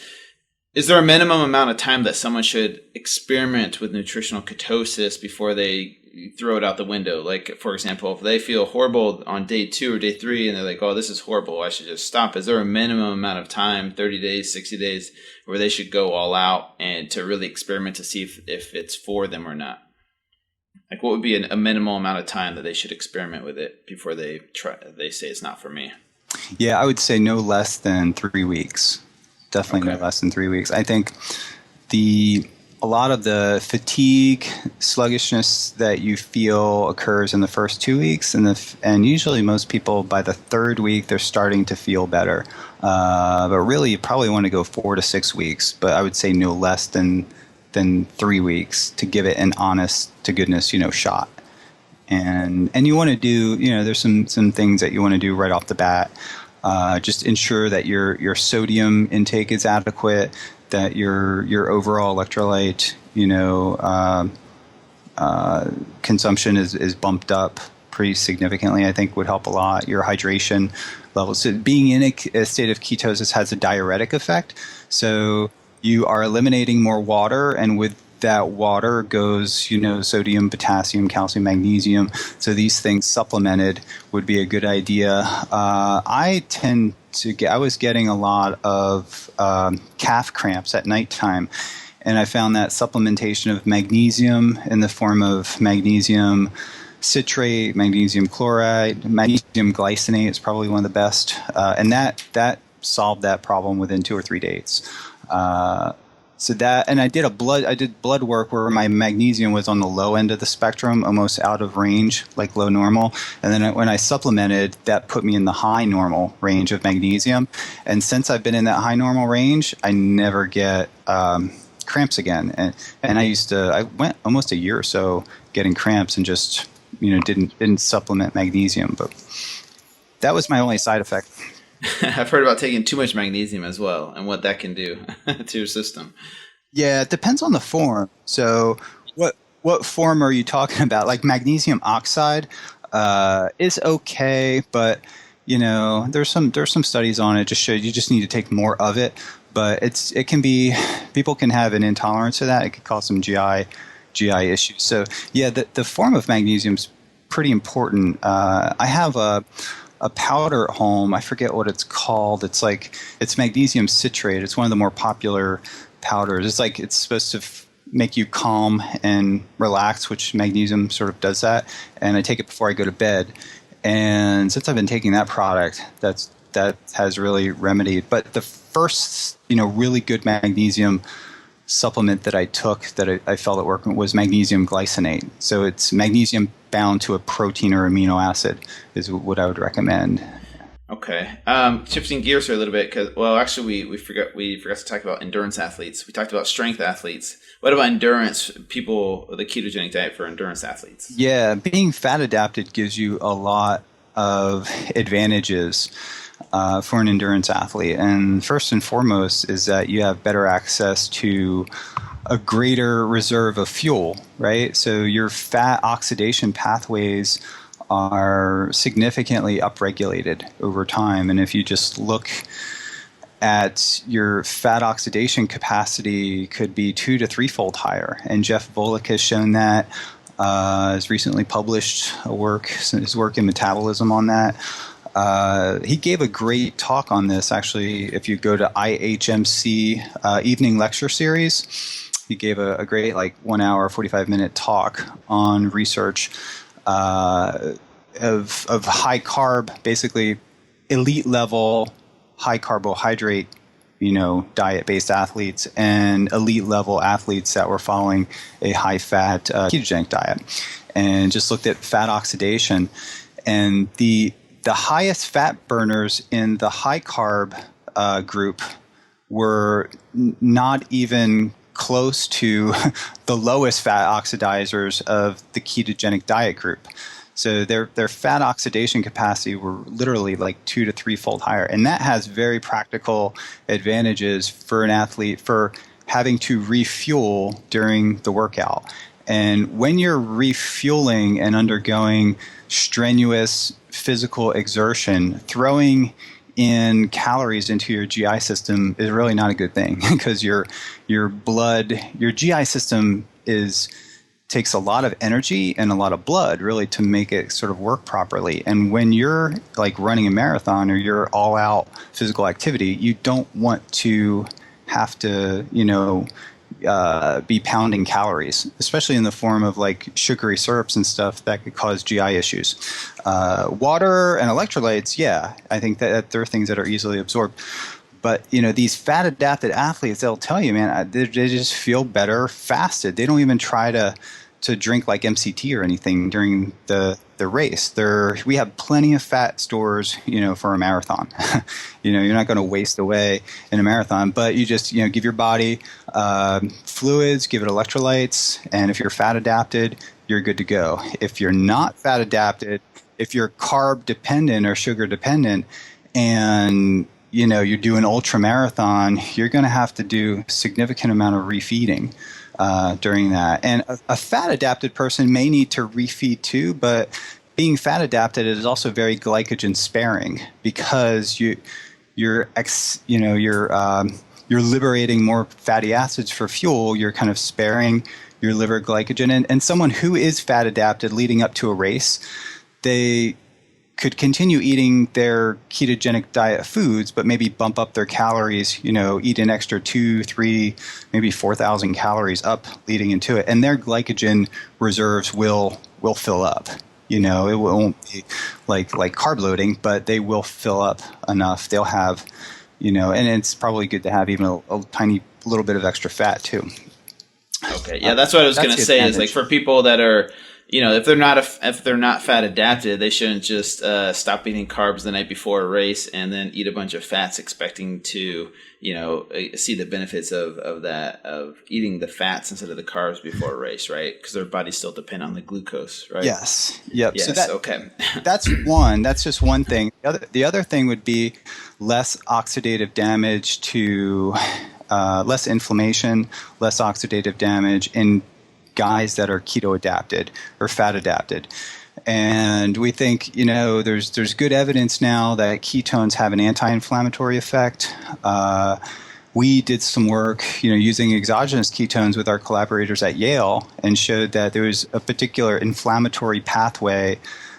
there a minimum amount of time that someone should experiment with nutritional ketosis before they throw it out the window? Like, for example, if they feel horrible on day 2 or day 3 and they're like, oh, this is horrible, I should just stop. Is there a minimum amount of time, 30 days, 60 days, where they should go all out and to really experiment to see if it's for them or not? Like, what would be a minimal amount of time that they should experiment with it before they say it's not for me? Yeah, I would say no less than 3 weeks. Definitely no less than 3 weeks. I think a lot of the fatigue, sluggishness that you feel occurs in the first 2 weeks, and usually most people by the third week they're starting to feel better. But really, you probably want to go 4 to 6 weeks. But I would say no less than 3 weeks to give it an honest to goodness, shot. And you want to do, there's some things that you want to do right off the bat. Just ensure that your sodium intake is adequate, that your overall electrolyte, consumption is bumped up pretty significantly. I think would help a lot. Your hydration levels. So being in a state of ketosis has a diuretic effect. So you are eliminating more water, and with that water goes, sodium, potassium, calcium, magnesium. So these things supplemented would be a good idea. I was getting a lot of calf cramps at nighttime, and I found that supplementation of magnesium in the form of magnesium citrate, magnesium chloride, magnesium glycinate is probably one of the best, and that solved that problem within 2 or 3 days. So that, and I did blood work where my magnesium was on the low end of the spectrum, almost out of range, like low normal. And then when I supplemented, that put me in the high normal range of magnesium. And since I've been in that high normal range, I never get cramps again. And I went almost a year or so getting cramps and just didn't supplement magnesium. But that was my only side effect. I've heard about taking too much magnesium as well and what that can do to your system. Yeah, it depends on the form. So what form are you talking about? Like magnesium oxide is okay, but there's some studies on it just show you just need to take more of it. But it can be, people can have an intolerance to that. It could cause some GI issues. So yeah, the form of magnesium is pretty important. I have a powder at home. I forget what it's called. It's magnesium citrate. It's one of the more popular powders. It's supposed to make you calm and relax, which magnesium sort of does that. And I take it before I go to bed. And since I've been taking that product, that has really remedied. But the first, really good magnesium supplement that I took that I felt it worked was magnesium glycinate. So it's magnesium bound to a protein or amino acid is what I would recommend. Okay. Shifting gears here a little bit because, actually we forgot to talk about endurance athletes. We talked about strength athletes. What about endurance people, the ketogenic diet for endurance athletes? Yeah, being fat adapted gives you a lot of advantages for an endurance athlete. And first and foremost is that you have better access to a greater reserve of fuel, right? So your fat oxidation pathways are significantly upregulated over time. And if you just look at your fat oxidation capacity could be 2 to 3-fold higher. And Jeff Volek has shown that, has recently published his work in metabolism on that. He gave a great talk on this, actually, if you go to IHMC evening lecture series. He gave a great 1 hour, 45-minute talk on research of high carb, basically elite level, high carbohydrate, diet-based athletes and elite level athletes that were following a high fat ketogenic diet, and just looked at fat oxidation. And the highest fat burners in the high carb group were not even close to the lowest fat oxidizers of the ketogenic diet group. So their fat oxidation capacity were literally 2 to 3-fold higher. And that has very practical advantages for an athlete for having to refuel during the workout. And when you're refueling and undergoing strenuous physical exertion, throwing in calories into your GI system is really not a good thing because your GI system takes a lot of energy and a lot of blood really to make it sort of work properly. And when you're running a marathon or you're all out physical activity, you don't want to have to, be pounding calories, especially in the form of sugary syrups and stuff that could cause GI issues. Water and electrolytes, yeah, I think that there are things that are easily absorbed. But, you know, these fat adapted athletes, they'll tell you, man, they just feel better fasted. They don't even try to drink like MCT or anything during the race. We have plenty of fat stores, you know, for a marathon. You know, you're not going to waste away in a marathon, but you just, you know, give your body fluids, give it electrolytes, and if you're fat adapted, you're good to go. If you're not fat adapted, if you're carb dependent or sugar dependent, and you know you're doing ultra marathon, you're going to have to do significant amount of refeeding during that. And a fat adapted person may need to refeed too, but being fat adapted is also very glycogen sparing because you're liberating more fatty acids for fuel. You're kind of sparing your liver glycogen. And someone who is fat adapted leading up to a race, they could continue eating their ketogenic diet foods, but maybe bump up their calories, you know, eat an extra 2, 3, maybe 4,000 calories up leading into it. And their glycogen reserves will fill up. You know, it won't be like carb loading, but they will fill up enough. They'll have, you know, and it's probably good to have even a tiny little bit of extra fat too. Okay. Yeah, that's what I was going to say is like for people that are, you know, if they're not fat adapted, they shouldn't just stop eating carbs the night before a race and then eat a bunch of fats expecting to, you know, see the benefits of eating the fats instead of the carbs before a race, right? Because their bodies still depend on the glucose, right? Yes. Yep. Yes. Okay. That's one. That's just one thing. The other thing would be less oxidative damage to less inflammation, less oxidative damage in guys that are keto adapted or fat adapted. And we think, you know, there's good evidence now that ketones have an anti-inflammatory effect. We did some work, you know, using exogenous ketones with our collaborators at Yale and showed that there was a particular inflammatory pathway,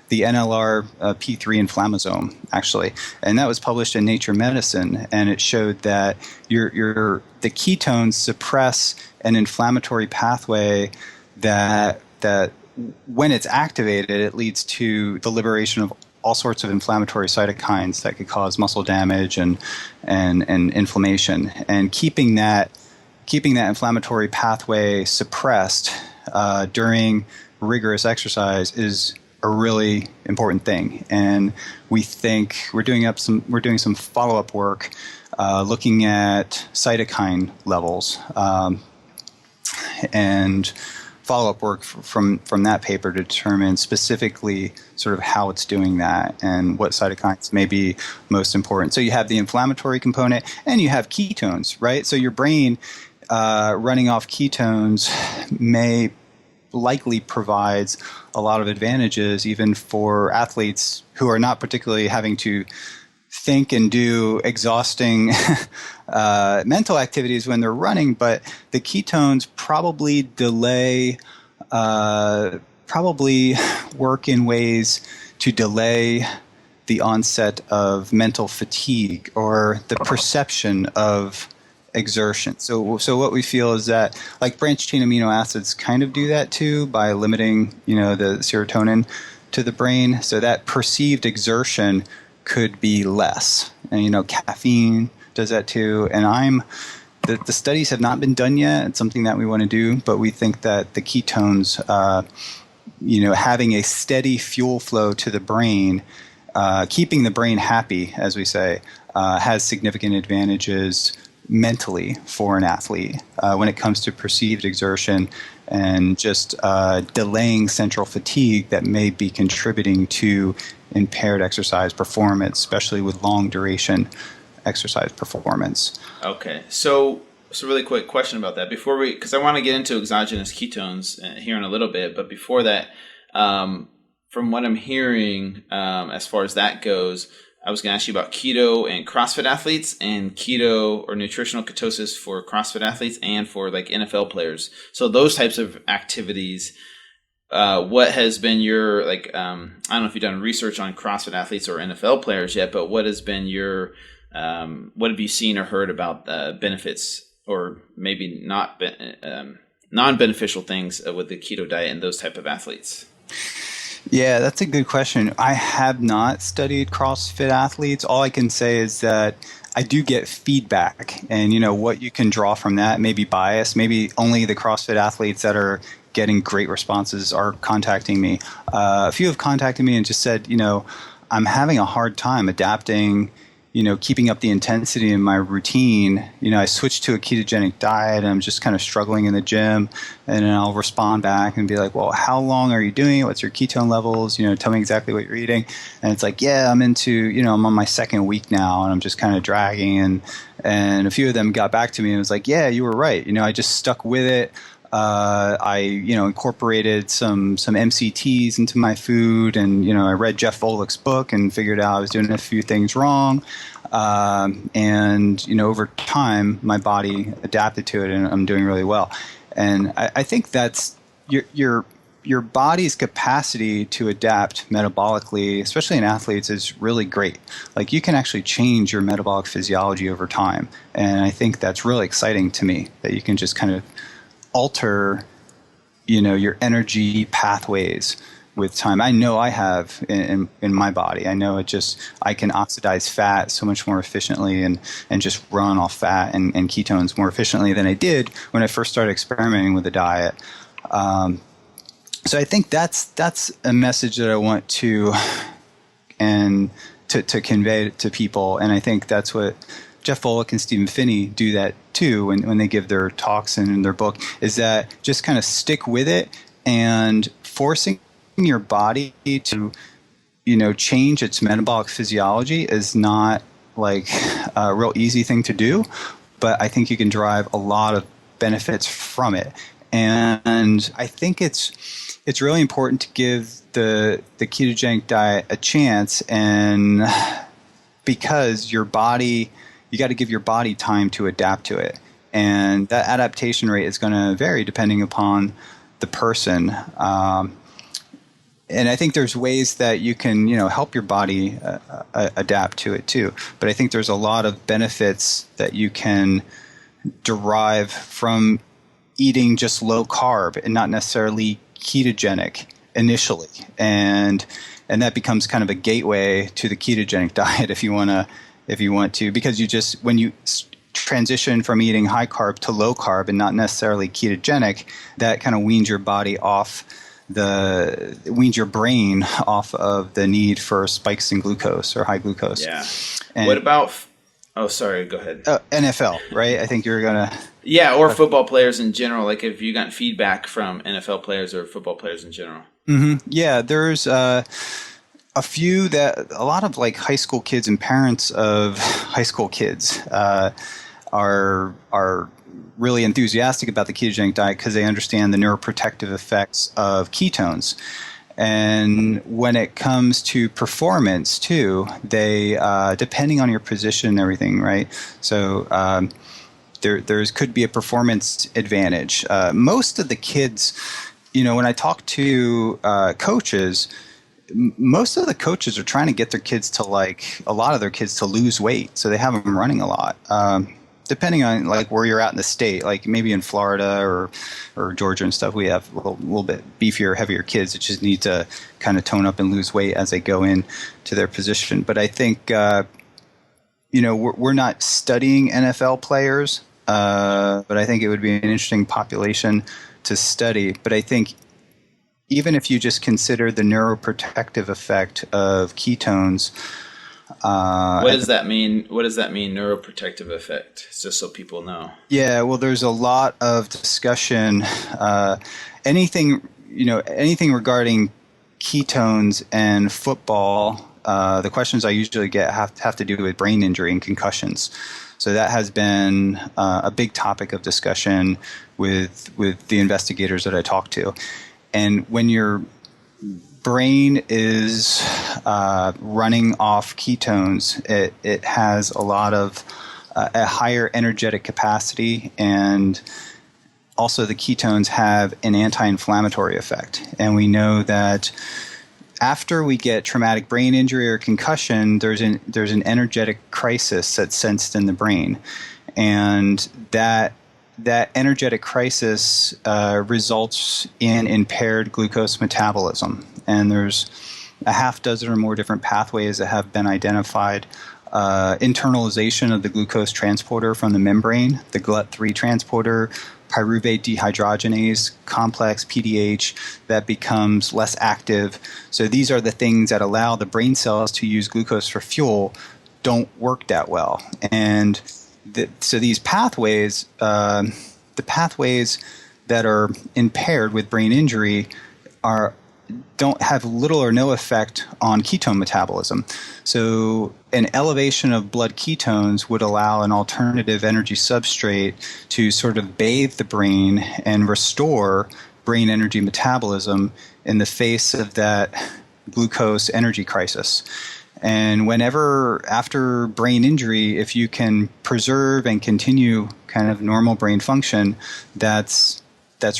the NLRP3 inflammasome, actually. And that was published in Nature Medicine, and it showed that the ketones suppress an inflammatory pathway that when it's activated, it leads to the liberation of all sorts of inflammatory cytokines that could cause muscle damage and inflammation. And keeping that inflammatory pathway suppressed during rigorous exercise is a really important thing. And we think we're doing some follow-up work looking at cytokine levels and follow-up work from that paper to determine specifically sort of how it's doing that and what cytokines may be most important. So you have the inflammatory component and you have ketones, right? So your brain running off ketones likely provides a lot of advantages even for athletes who are not particularly having to think and do exhausting mental activities when they're running, but the ketones probably work in ways to delay the onset of mental fatigue or the perception of exertion. So what we feel is that like branched chain amino acids kind of do that too by limiting, you know, the serotonin to the brain. So that perceived exertion could be less. And, you know, caffeine does that too. And the studies have not been done yet. It's something that we want to do, but we think that the ketones, you know, having a steady fuel flow to the brain, keeping the brain happy, as we say, has significant advantages mentally for an athlete when it comes to perceived exertion and just delaying central fatigue that may be contributing to impaired exercise performance, especially with long duration exercise performance. Okay, so really quick question about that because I want to get into exogenous ketones here in a little bit, but before that, from what I'm hearing, as far as that goes, I was going to ask you about keto and CrossFit athletes and keto or nutritional ketosis for CrossFit athletes and for like NFL players. So those types of activities, what has been your, like, I don't know if you've done research on CrossFit athletes or NFL players yet, but what has been your, what have you seen or heard about benefits or maybe not non-beneficial things with the keto diet and those type of athletes? Yeah, that's a good question. I have not studied CrossFit athletes. All I can say is that I do get feedback, and what you can draw from that may be biased. Maybe only the CrossFit athletes that are getting great responses are contacting me. A few have contacted me and just said, I'm having a hard time adapting, keeping up the intensity in my routine. I switched to a ketogenic diet and I'm just kind of struggling in the gym. And then I'll respond back and be like, well, how long are you doing it? What's your ketone levels? Tell me exactly what you're eating. And it's like, yeah, I'm I'm on my second week now and I'm just kind of dragging. And a few of them got back to me and was like, yeah, you were right. I just stuck with it. I incorporated some MCTs into my food, and I read Jeff Volek's book and figured out I was doing a few things wrong. And over time, my body adapted to it, and I'm doing really well. And I think that's your body's capacity to adapt metabolically, especially in athletes, is really great. Like, you can actually change your metabolic physiology over time, and I think that's really exciting to me, that you can just kind of alter, your energy pathways with time. I know I have in my body. I know I can oxidize fat so much more efficiently and just run off fat and ketones more efficiently than I did when I first started experimenting with the diet. So I think that's a message that I want to convey to people, and I think that's what Jeff Volek and Stephen Finney do that too when they give their talks and in their book, is that just kind of stick with it, and forcing your body to, change its metabolic physiology is not like a real easy thing to do, but I think you can derive a lot of benefits from it. And I think it's really important to give the ketogenic diet a chance, and because you got to give your body time to adapt to it. And that adaptation rate is going to vary depending upon the person. And I think there's ways that you can, help your body adapt to it too. But I think there's a lot of benefits that you can derive from eating just low carb and not necessarily ketogenic initially. And that becomes kind of a gateway to the ketogenic diet if you want to, because when you transition from eating high carb to low carb and not necessarily ketogenic, that kind of weans your body weans your brain off of the need for spikes in glucose or high glucose. Yeah. And what about? Oh, sorry. Go ahead. NFL, right? I think you're gonna. Yeah, or football players in general. Like, have you gotten feedback from NFL players or football players in general? Mm-hmm. Yeah, there's a lot of like high school kids and parents of high school kids are really enthusiastic about the ketogenic diet because they understand the neuroprotective effects of ketones. And when it comes to performance too, they depending on your position and everything, right? So there could be a performance advantage. Most of the kids, when I talk to coaches, most of the coaches are trying to get their kids to a lot of their kids to lose weight, so they have them running a lot. Depending on like where you're at in the state, like maybe in Florida or Georgia and stuff, we have a little bit beefier, heavier kids that just need to kind of tone up and lose weight as they go in to their position. But I think we're not studying NFL players, but I think it would be an interesting population to study. But I think even if you just consider the neuroprotective effect of ketones. What does that mean? What does that mean, neuroprotective effect? Just so people know. Yeah, well, there's a lot of discussion. Anything regarding ketones and football. The questions I usually get have to do with brain injury and concussions. So that has been a big topic of discussion with the investigators that I talk to. And when your brain is running off ketones, it has a lot of a higher energetic capacity, and also the ketones have an anti-inflammatory effect. And we know that after we get traumatic brain injury or concussion, there's an energetic crisis that's sensed in the brain, and that that energetic crisis results in impaired glucose metabolism. And there's a half dozen or more different pathways that have been identified. Internalization of the glucose transporter from the membrane, the GLUT3 transporter, pyruvate dehydrogenase complex, PDH, that becomes less active. So these are the things that allow the brain cells to use glucose for fuel, don't work that well. And so these pathways, the pathways that are impaired with brain injury don't have little or no effect on ketone metabolism. So an elevation of blood ketones would allow an alternative energy substrate to sort of bathe the brain and restore brain energy metabolism in the face of that glucose energy crisis. And whenever, after brain injury, if you can preserve and continue kind of normal brain function, that's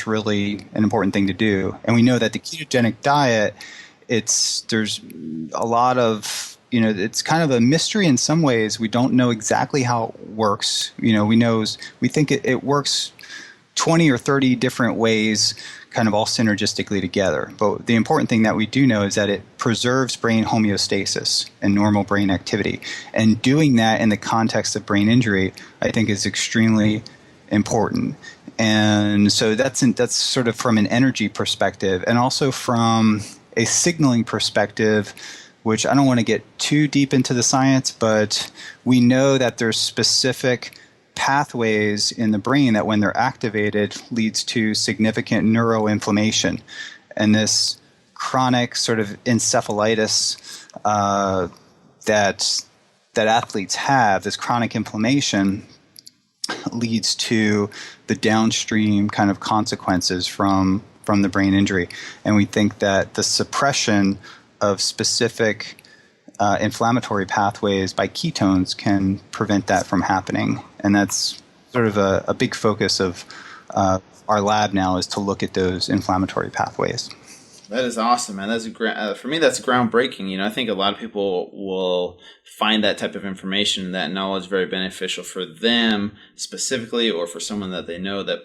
really an important thing to do. And we know that the ketogenic diet, there's a lot of, it's kind of a mystery in some ways. We don't know exactly how it works. We think it works 20 or 30 different ways, kind of all synergistically together. But the important thing that we do know is that it preserves brain homeostasis and normal brain activity. And doing that in the context of brain injury, I think, is extremely important. And so that's sort of from an energy perspective, and also from a signaling perspective, which I don't want to get too deep into the science, but we know that there's specific pathways in the brain that when they're activated leads to significant neuroinflammation. And this chronic sort of encephalitis that athletes have, this chronic inflammation, leads to the downstream kind of consequences from the brain injury. And we think that the suppression of specific inflammatory pathways by ketones can prevent that from happening. And that's sort of a big focus of our lab now, is to look at those inflammatory pathways. That is awesome, man. For me, that's groundbreaking. I think a lot of people will find that type of information, that knowledge, very beneficial for them specifically, or for someone that they know that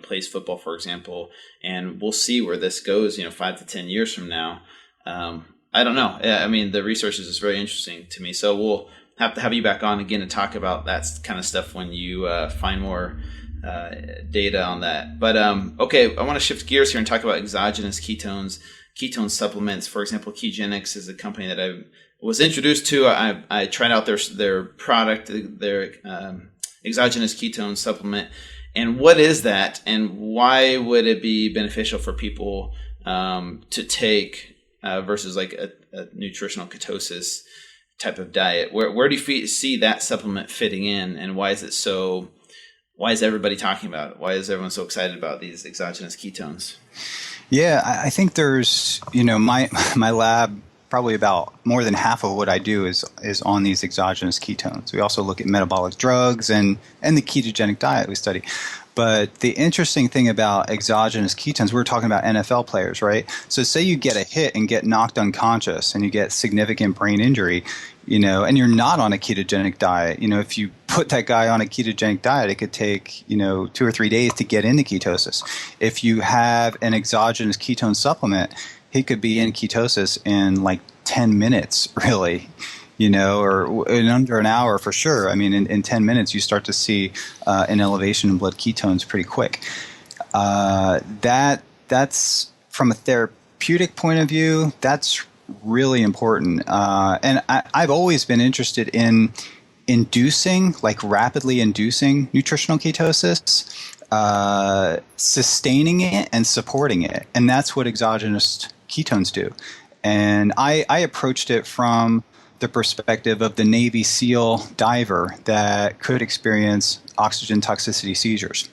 plays football, for example. And we'll see where this goes, 5 to 10 years from now. I don't know. I mean, the research is just very interesting to me. So we'll have to have you back on again and talk about that kind of stuff when you find more data on that. But okay, I want to shift gears here and talk about exogenous ketones, ketone supplements. For example, Ketogenic is a company that I was introduced to. I tried out their product, their exogenous ketone supplement. And what is that, and why would it be beneficial for people to take versus like a nutritional ketosis type of diet? Where do you see that supplement fitting in, and why is everybody talking about it? Why is everyone so excited about these exogenous ketones? Yeah, I think there's, my lab, probably about more than half of what I do is on these exogenous ketones. We also look at metabolic drugs and the ketogenic diet we study. But the interesting thing about exogenous ketones, we're talking about NFL players, right? So say you get a hit and get knocked unconscious and you get significant brain injury, and you're not on a ketogenic diet. If you put that guy on a ketogenic diet, it could take, 2 or 3 days to get into ketosis. If you have an exogenous ketone supplement, he could be in ketosis in like 10 minutes, really. Or in under an hour for sure. I mean, in 10 minutes, you start to see an elevation in blood ketones pretty quick. That's from a therapeutic point of view, that's really important. And I've always been interested in rapidly inducing nutritional ketosis, sustaining it and supporting it. And that's what exogenous ketones do. And I approached it from the perspective of the Navy SEAL diver that could experience oxygen toxicity seizures,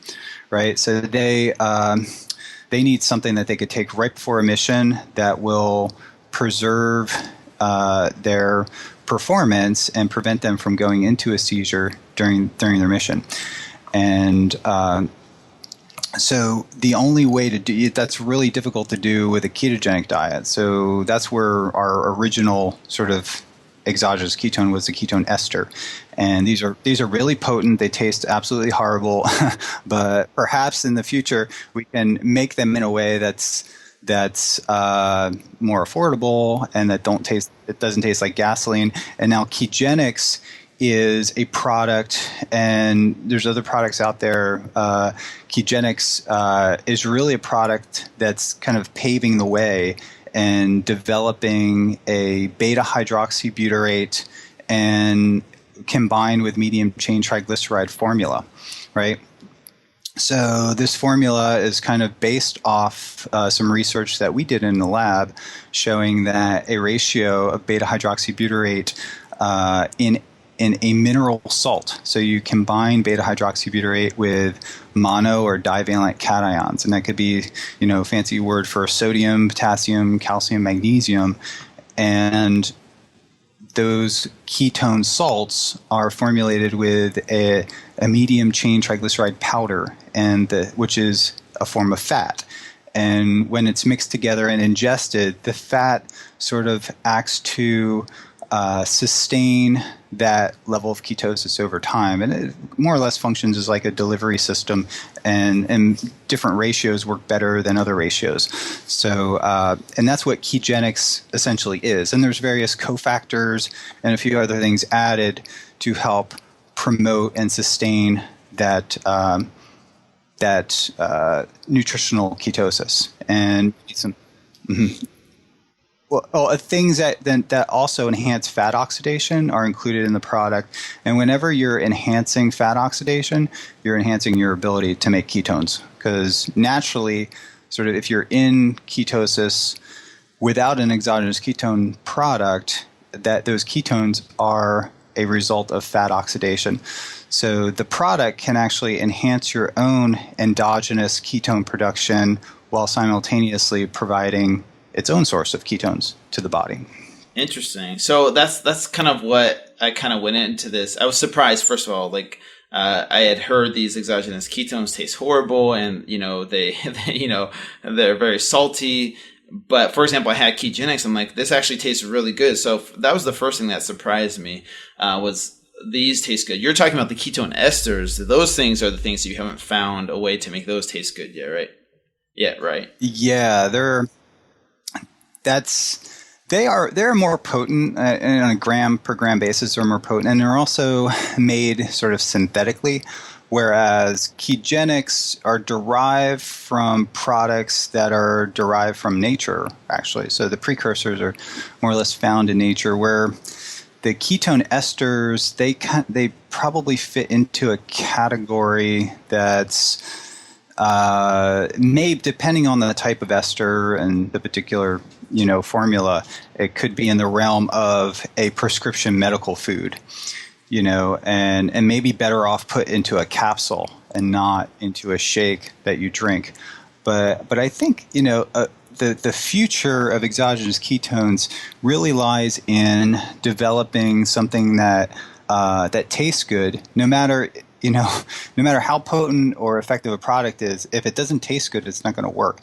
right? So they need something that they could take right before a mission that will preserve their performance and prevent them from going into a seizure during their mission. And so the only way to do it, that's really difficult to do with a ketogenic diet. So that's where our original sort of exogenous ketone was the ketone ester. And these are really potent. They taste absolutely horrible, but perhaps in the future we can make them in a way that's more affordable and that doesn't taste like gasoline. And now Ketogenics is a product, and there's other products out there. Ketogenics is really a product that's kind of paving the way and developing a beta hydroxybutyrate and combined with medium chain triglyceride formula, right? So this formula is kind of based off some research that we did in the lab showing that a ratio of beta hydroxybutyrate in a mineral salt. So you combine beta hydroxybutyrate with mono or divalent cations, and that could be, fancy word for sodium, potassium, calcium, magnesium, and those ketone salts are formulated with a medium chain triglyceride powder, which is a form of fat. And when it's mixed together and ingested, the fat sort of acts to sustain that level of ketosis over time, and it more or less functions as like a delivery system, and different ratios work better than other ratios. So and that's what Ketogenics essentially is. And there's various cofactors and a few other things added to help promote and sustain that nutritional ketosis. And some things that also enhance fat oxidation are included in the product. And whenever you're enhancing fat oxidation, you're enhancing your ability to make ketones. Because naturally, sort of if you're in ketosis without an exogenous ketone product, that those ketones are a result of fat oxidation. So the product can actually enhance your own endogenous ketone production while simultaneously providing its own source of ketones to the body. Interesting. So that's kind of what I kind of went into this. I was surprised, first of all, I had heard these exogenous ketones taste horrible, and they they're very salty. But for example, I had Ketogenics. I'm like, this actually tastes really good. So that was the first thing that surprised me. Was these taste good? You're talking about the ketone esters. Those things are the things that you haven't found a way to make those taste good yet, right? Yeah, right. Yeah, they're more potent on a gram per gram basis. They're more potent, and they're also made sort of synthetically, whereas Ketogenics are derived from products that are derived from nature, actually. So the precursors are more or less found in nature, where the ketone esters, they probably fit into a category that's maybe, depending on the type of ester and the particular formula, it could be in the realm of a prescription medical food, and maybe better off put into a capsule and not into a shake that you drink. But I think the future of exogenous ketones really lies in developing something that tastes good, no matter how potent or effective a product is. If it doesn't taste good, it's not going to work.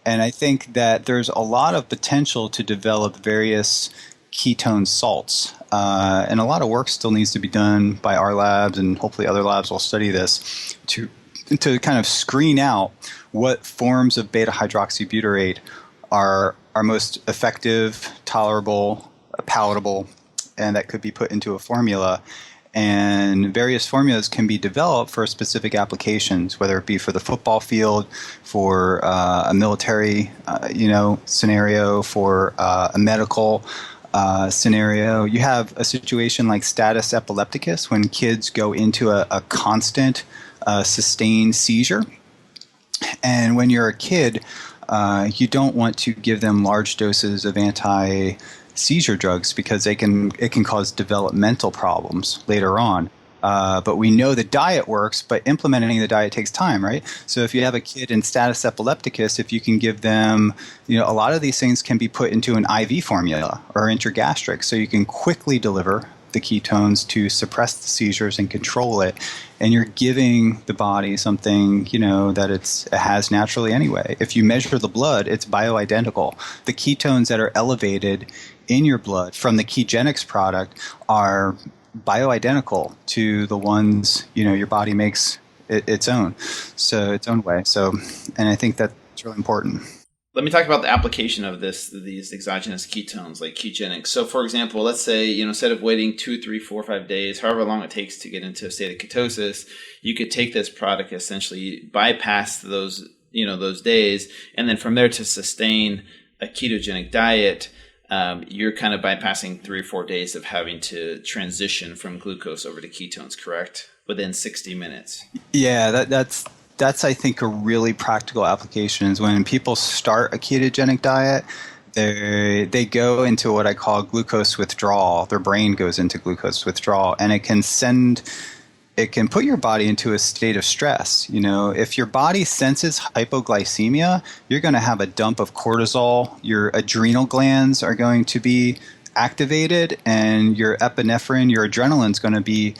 And I think that there's a lot of potential to develop various ketone salts. And a lot of work still needs to be done by our labs, and hopefully other labs will study this to kind of screen out what forms of beta hydroxybutyrate are most effective, tolerable, palatable, and that could be put into a formula. And various formulas can be developed for specific applications, whether it be for the football field, for a military, scenario, for a medical scenario. You have a situation like status epilepticus, when kids go into a constant, sustained seizure. And when you're a kid, you don't want to give them large doses of anti-seizure drugs, because it can cause developmental problems later on. But we know the diet works, but implementing the diet takes time, right? So if you have a kid in status epilepticus, if you can give them, a lot of these things can be put into an IV formula or intragastric, so you can quickly deliver the ketones to suppress the seizures and control it. And you're giving the body something, that it has naturally anyway. If you measure the blood, it's bioidentical. The ketones that are elevated in your blood from the Ketogenics product are bioidentical to the ones, your body makes its own way. So, and I think that's really important. Let me talk about the application of these exogenous ketones like ketogenic. So for example, let's say, instead of waiting 2, 3, 4, 5 days, however long it takes to get into a state of ketosis, you could take this product, essentially bypass those days. And then from there to sustain a ketogenic diet, you're kind of bypassing 3 or 4 days of having to transition from glucose over to ketones, correct? Within 60 minutes. Yeah, that's I think a really practical application is when people start a ketogenic diet, they go into what I call glucose withdrawal. Their brain goes into glucose withdrawal, and it can put your body into a state of stress. If your body senses hypoglycemia, you're going to have a dump of cortisol. Your adrenal glands are going to be activated, and your epinephrine, your adrenaline's going to be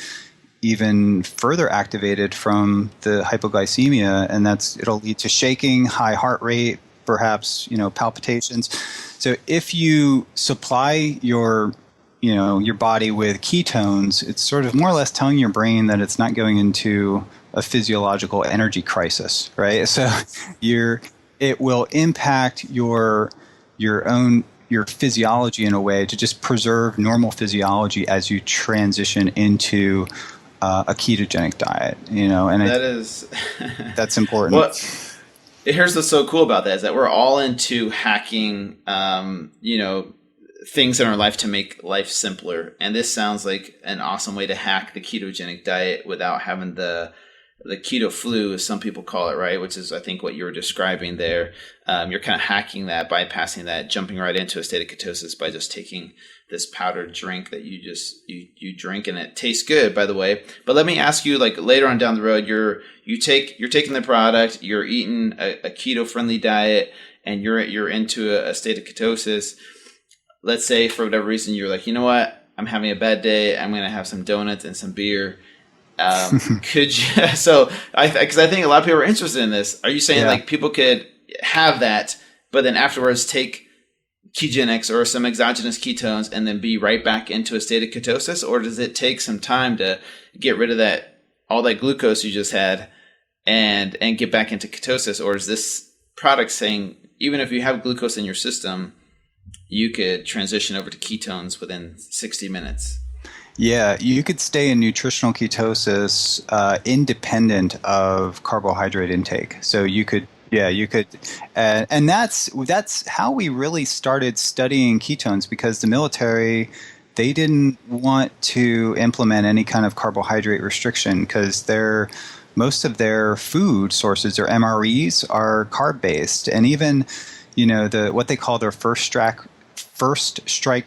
even further activated from the hypoglycemia, and it'll lead to shaking, high heart rate, perhaps palpitations. So if you supply your body with ketones, it's sort of more or less telling your brain that it's not going into a physiological energy crisis, right? So it will impact your physiology in a way to just preserve normal physiology as you transition into a ketogenic diet, and that's important. Well, here's what's so cool about that is that we're all into hacking, things in our life to make life simpler. And this sounds like an awesome way to hack the ketogenic diet without having the keto flu, as some people call it, right? Which is, I think, what you were describing there. You're kind of hacking that, bypassing that, jumping right into a state of ketosis by just taking this powdered drink that you drink, and it tastes good, by the way. But let me ask you, like later on down the road, you're taking the product, you're eating a keto friendly diet, and you're into a state of ketosis. Let's say for whatever reason you're like, you know what, I'm having a bad day, I'm going to have some donuts and some beer. Could you? So, because I think a lot of people are interested in this. Are you saying like people could have that, but then afterwards take ketogenics or some exogenous ketones and then be right back into a state of ketosis, or does it take some time to get rid of all that glucose you just had and get back into ketosis? Or is this product saying even if you have glucose in your system, you could transition over to ketones within 60 minutes? Yeah, you could stay in nutritional ketosis independent of carbohydrate intake. So you could, and that's how we really started studying ketones, because the military, they didn't want to implement any kind of carbohydrate restriction because most of their food sources, their MREs, are carb based, and even what they call their first strike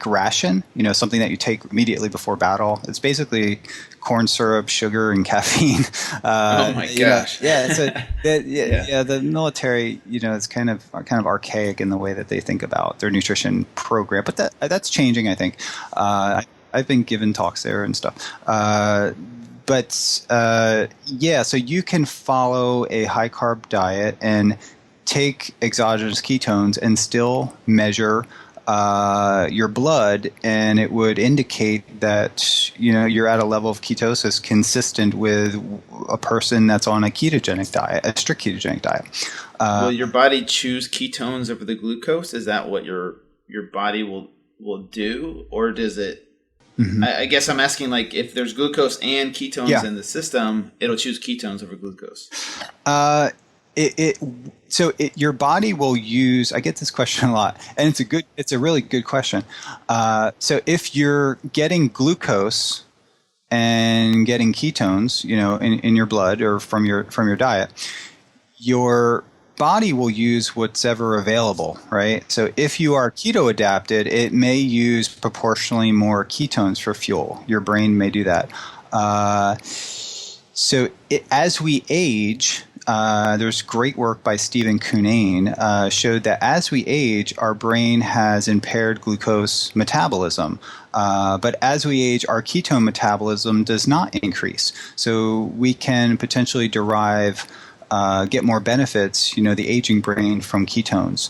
ration, something that you take immediately before battle. It's basically corn syrup, sugar, and caffeine. Oh my gosh! The military, it's kind of archaic in the way that they think about their nutrition program, but that's changing, I think. I've been given talks there and stuff. So you can follow a high carb diet and take exogenous ketones and still measure your blood, and it would indicate that you're at a level of ketosis consistent with a person that's on a ketogenic diet, a strict ketogenic diet. Will your body choose ketones over the glucose? Is that what your body will do, or does it? Mm-hmm. I guess I'm asking, like, if there's glucose and ketones in the system, it'll choose ketones over glucose. Your body will use. I get this question a lot, and it's a really good question. So if you're getting glucose and getting ketones, in your blood or from your diet, your body will use what's ever available, right? So if you are keto adapted, it may use proportionally more ketones for fuel. Your brain may do that. As we age, there's great work by Stephen Cunnane, showed that as we age, our brain has impaired glucose metabolism. But as we age, our ketone metabolism does not increase. So we can potentially get more benefits, the aging brain from ketones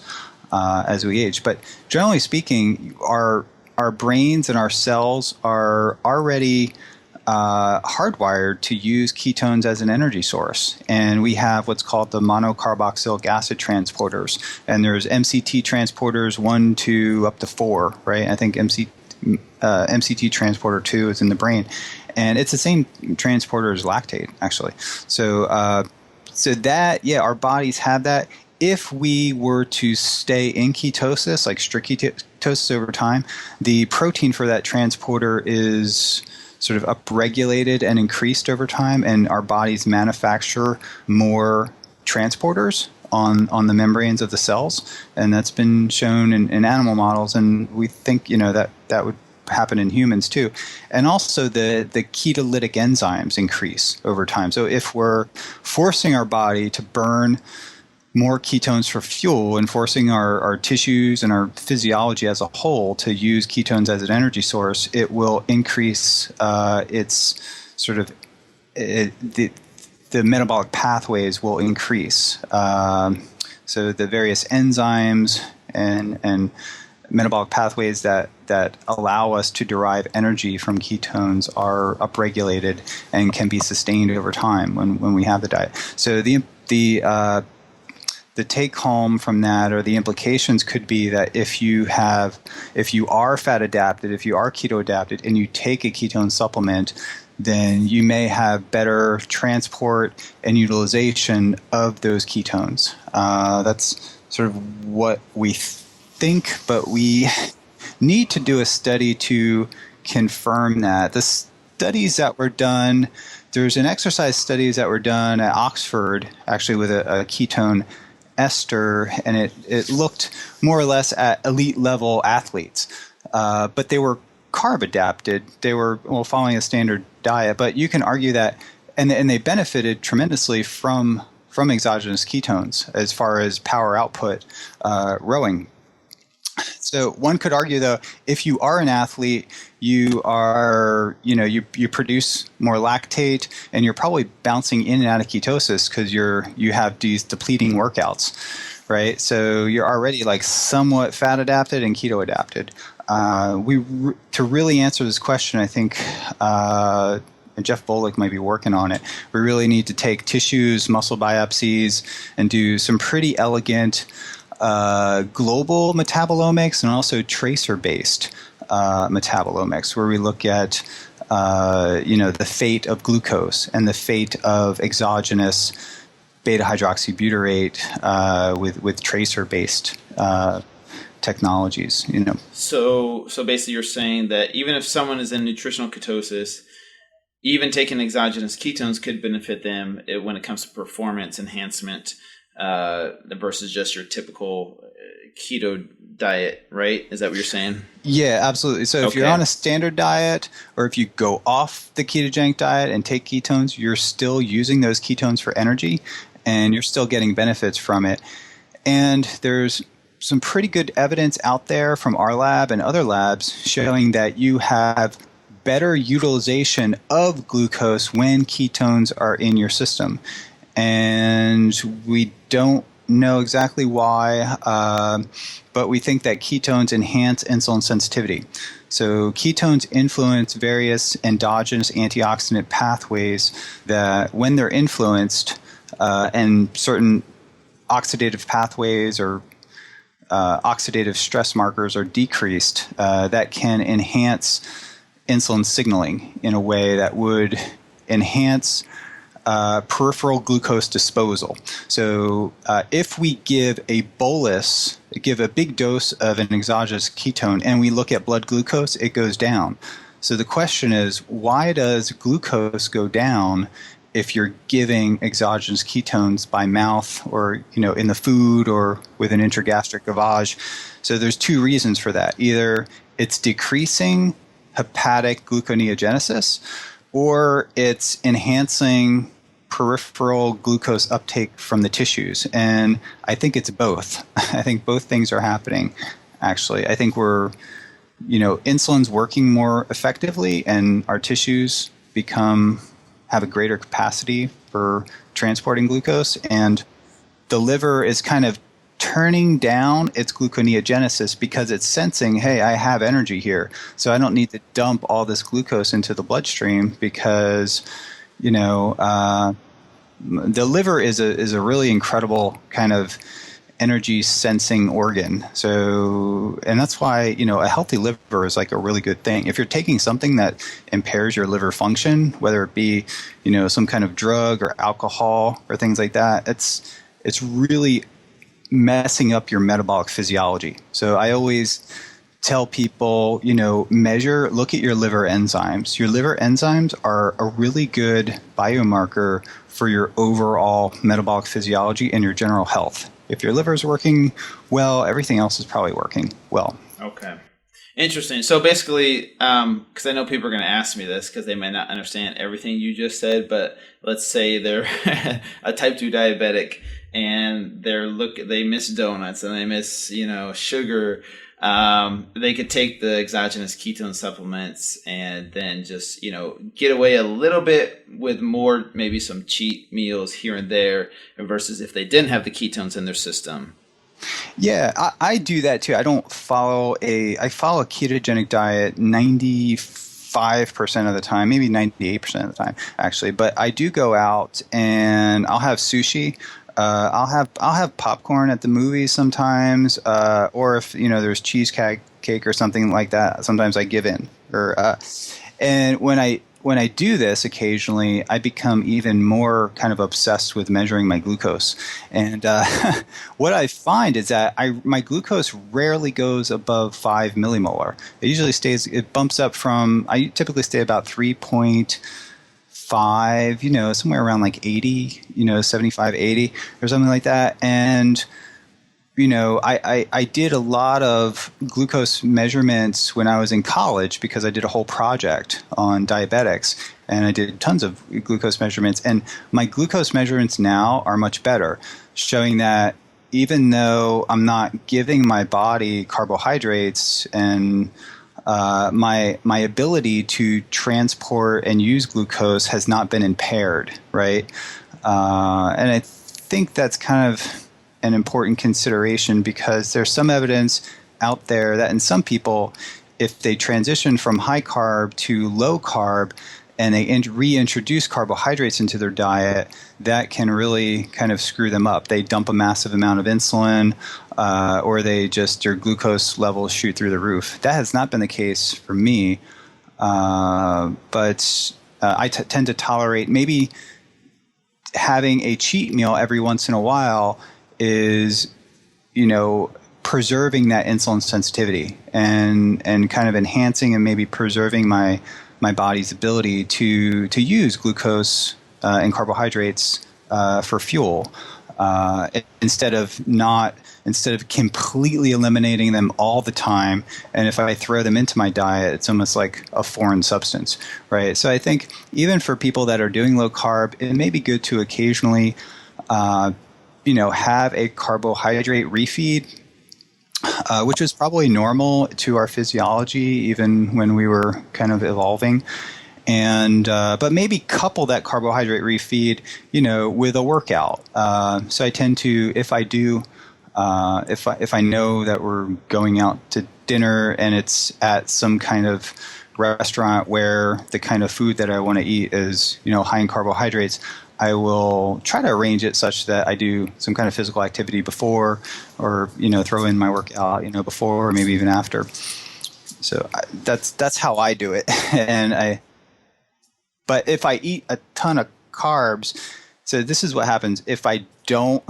as we age. But generally speaking, our brains and our cells are already hardwired to use ketones as an energy source. And we have what's called the monocarboxylic acid transporters. And there's MCT transporters 1, 2, up to 4, right? I think MCT transporter 2 is in the brain. And it's the same transporter as lactate, actually. So our bodies have that. If we were to stay in ketosis, like strict ketosis over time, the protein for that transporter is sort of upregulated and increased over time, and our bodies manufacture more transporters on the membranes of the cells, and that's been shown in animal models, and we think that would happen in humans too. And also the ketolytic enzymes increase over time. So if we're forcing our body to burn more ketones for fuel and forcing our tissues and our physiology as a whole to use ketones as an energy source, it will increase its sort of the metabolic pathways will increase. So the various enzymes and metabolic pathways that allow us to derive energy from ketones are upregulated and can be sustained over time when we have the diet. So the take home from that, or the implications, could be that if you are fat adapted, if you are keto adapted, and you take a ketone supplement, then you may have better transport and utilization of those ketones. That's sort of what we think, but we need to do a study to confirm that. The studies that were done, there's an exercise studies that were done at Oxford, actually with a ketone ester, and it looked more or less at elite level athletes, but they were carb adapted. They were following a standard diet, but you can argue that, and they benefited tremendously from exogenous ketones as far as power output, rowing. So one could argue, though, if you are an athlete, you are, you produce more lactate, and you're probably bouncing in and out of ketosis because you have these depleting workouts, right? So you're already like somewhat fat adapted and keto adapted. To really answer this question, I think Jeff Bolick might be working on it. We really need to take tissues, muscle biopsies, and do some pretty elegant global metabolomics and also tracer-based metabolomics, where we look at the fate of glucose and the fate of exogenous beta-hydroxybutyrate with tracer-based technologies. So basically, you're saying that even if someone is in nutritional ketosis, even taking exogenous ketones could benefit them when it comes to performance enhancement, versus just your typical keto diet, right? Is that what you're saying? Yeah, absolutely. So if you're on a standard diet, or if you go off the ketogenic diet and take ketones, you're still using those ketones for energy, and you're still getting benefits from it. And there's some pretty good evidence out there from our lab and other labs showing that you have better utilization of glucose when ketones are in your system. And we don't know exactly why, but we think that ketones enhance insulin sensitivity. So ketones influence various endogenous antioxidant pathways that, when they're influenced, and certain oxidative pathways or oxidative stress markers are decreased, that can enhance insulin signaling in a way that would enhance peripheral glucose disposal. So if we give a big dose of an exogenous ketone, and we look at blood glucose, it goes down. So the question is, why does glucose go down if you're giving exogenous ketones by mouth, or in the food, or with an intragastric gavage? So there's two reasons for that. Either it's decreasing hepatic gluconeogenesis, or it's enhancing peripheral glucose uptake from the tissues. And I think it's both. I think both things are happening, actually. I think insulin's working more effectively and our tissues have a greater capacity for transporting glucose. And the liver is kind of turning down its gluconeogenesis because it's sensing, hey, I have energy here. So I don't need to dump all this glucose into the bloodstream because, the liver is a really incredible kind of energy sensing organ. So, and that's why, a healthy liver is like a really good thing. If you're taking something that impairs your liver function, whether it be, some kind of drug or alcohol or things like that, it's really messing up your metabolic physiology. So I always tell people, look at your liver enzymes. Your liver enzymes are a really good biomarker for your overall metabolic physiology and your general health. If your liver is working well, everything else is probably working well. Okay. Interesting. So basically, because I know people are going to ask me this because they might not understand everything you just said, but let's say they're a type 2 diabetic and they miss donuts and they miss, sugar. They could take the exogenous ketone supplements and then just, get away a little bit with more, maybe some cheat meals here and there versus if they didn't have the ketones in their system. Yeah, I do that too. I follow a ketogenic diet 95% of the time, maybe 98% of the time, actually. But I do go out and I'll have sushi. I'll have popcorn at the movies sometimes, or if there's cheesecake or something like that. Sometimes I give in. And when I do this occasionally, I become even more kind of obsessed with measuring my glucose. And what I find is that my glucose rarely goes above 5 millimolar. It bumps up from, I typically stay about 3.5, somewhere around like 80, 75, 80 or something like that. And I did a lot of glucose measurements when I was in college because I did a whole project on diabetics and I did tons of glucose measurements. And my glucose measurements now are much better, showing that even though I'm not giving my body carbohydrates and my ability to transport and use glucose has not been impaired, right? And I think that's kind of an important consideration because there's some evidence out there that in some people, if they transition from high carb to low carb and they reintroduce carbohydrates into their diet, that can really kind of screw them up. They dump a massive amount of insulin or their glucose levels shoot through the roof. That has not been the case for me, but I tend to tolerate maybe having a cheat meal every once in a while is, preserving that insulin sensitivity and kind of enhancing and maybe preserving my body's ability to use glucose and carbohydrates for fuel instead of completely eliminating them all the time. And if I throw them into my diet, it's almost like a foreign substance, right? So I think even for people that are doing low carb, it may be good to occasionally have a carbohydrate refeed, which is probably normal to our physiology even when we were kind of evolving. And but maybe couple that carbohydrate refeed, with a workout. So I tend to, if I know that we're going out to dinner and it's at some kind of restaurant where the kind of food that I want to eat is, high in carbohydrates, I will try to arrange it such that I do some kind of physical activity before or, throw in my workout, before or maybe even after. So that's how I do it. But if I eat a ton of carbs, so this is what happens if I don't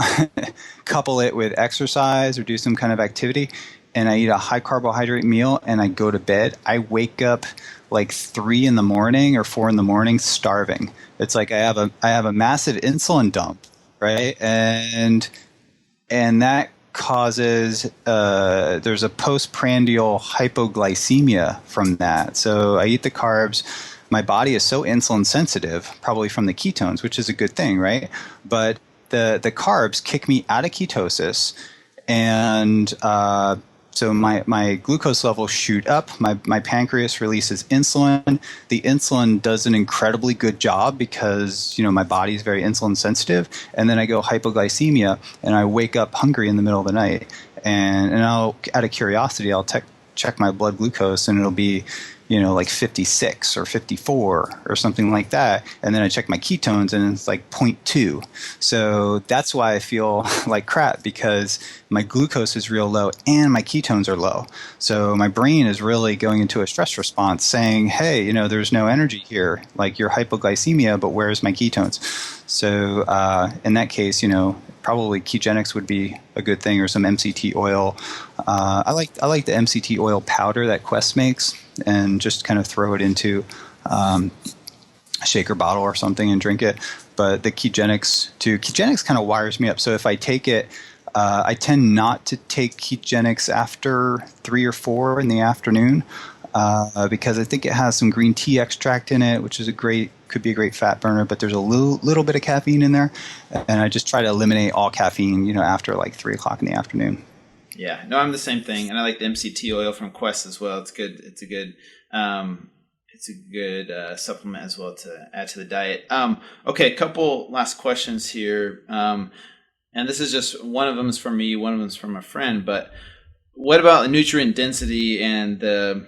couple it with exercise or do some kind of activity and I eat a high carbohydrate meal and I go to bed, I wake up like 3 in the morning or 4 in the morning starving. It's like I have a massive insulin dump, right? And that causes there's a postprandial hypoglycemia from that. So I eat the carbs. My body is so insulin sensitive, probably from the ketones, which is a good thing, right? But the carbs kick me out of ketosis, and so my glucose levels shoot up. My pancreas releases insulin. The insulin does an incredibly good job because my body is very insulin sensitive. And then I go hypoglycemia, and I wake up hungry in the middle of the night. And I'll, out of curiosity, I'll check my blood glucose, and it'll be like 56 or 54 or something like that. And then I check my ketones, and it's like 0.2. So that's why I feel like crap, because my glucose is real low and my ketones are low. So my brain is really going into a stress response saying, hey, there's no energy here. Like, you're hypoglycemia, but where's my ketones? So in that case, probably ketogenics would be a good thing, or some MCT oil. I like the MCT oil powder that Quest makes, and just kind of throw it into a shaker bottle or something and drink it. But the ketogenics kind of wires me up. So if I take it, I tend not to take ketogenics after 3 or 4 in the afternoon, because I think it has some green tea extract in it, which is could be a great fat burner, but there's a little bit of caffeine in there, and I just try to eliminate all caffeine, after like 3 o'clock in the afternoon. Yeah, no, I'm the same thing, and I like the MCT oil from Quest as well. It's good. It's a good supplement as well to add to the diet. Okay, a couple last questions here, and this is just, one of them is from me, one of them is from a friend. But what about the nutrient density and the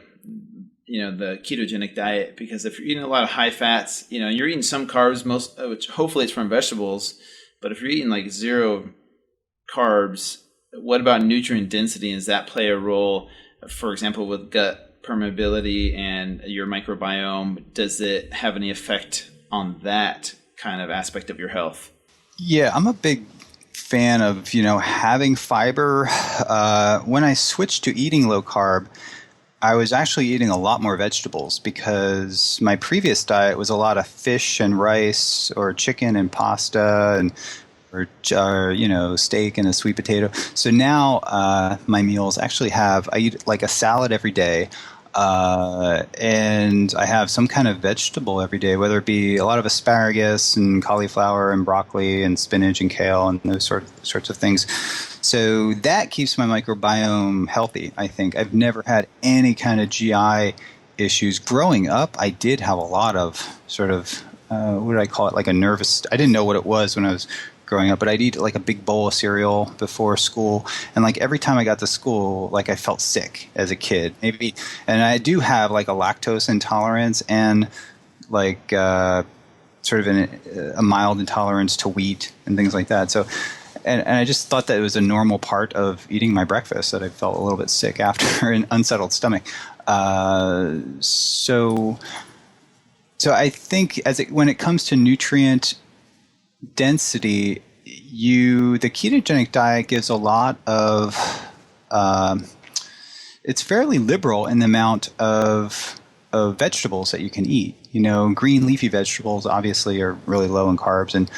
ketogenic diet? Because if you're eating a lot of high fats, you're eating some carbs, which hopefully it's from vegetables, but if you're eating like 0 carbs, what about nutrient density? Does that play a role, for example, with gut permeability and your microbiome? Does it have any effect on that kind of aspect of your health? Yeah, I'm a big fan of, having fiber. When I switched to eating low carb, I was actually eating a lot more vegetables, because my previous diet was a lot of fish and rice, or chicken and pasta, or steak and a sweet potato. So now my meals actually I eat like a salad every day, and I have some kind of vegetable every day, whether it be a lot of asparagus and cauliflower and broccoli and spinach and kale and those sorts of things. So that keeps my microbiome healthy, I think. I've never had any kind of GI issues. Growing up, I did have a lot of sort of, what did I call it, like a nervous, I didn't know what it was when I was growing up, but I'd eat like a big bowl of cereal before school. And like every time I got to school, like I felt sick as a kid. Maybe, and I do have like a lactose intolerance and like sort of a mild intolerance to wheat and things like that. So, and I just thought that it was a normal part of eating my breakfast, that I felt a little bit sick after an unsettled stomach. So I think when it comes to nutrient density, the ketogenic diet gives a lot of, it's fairly liberal in the amount of vegetables that you can eat. Green leafy vegetables obviously are really low in carbs, and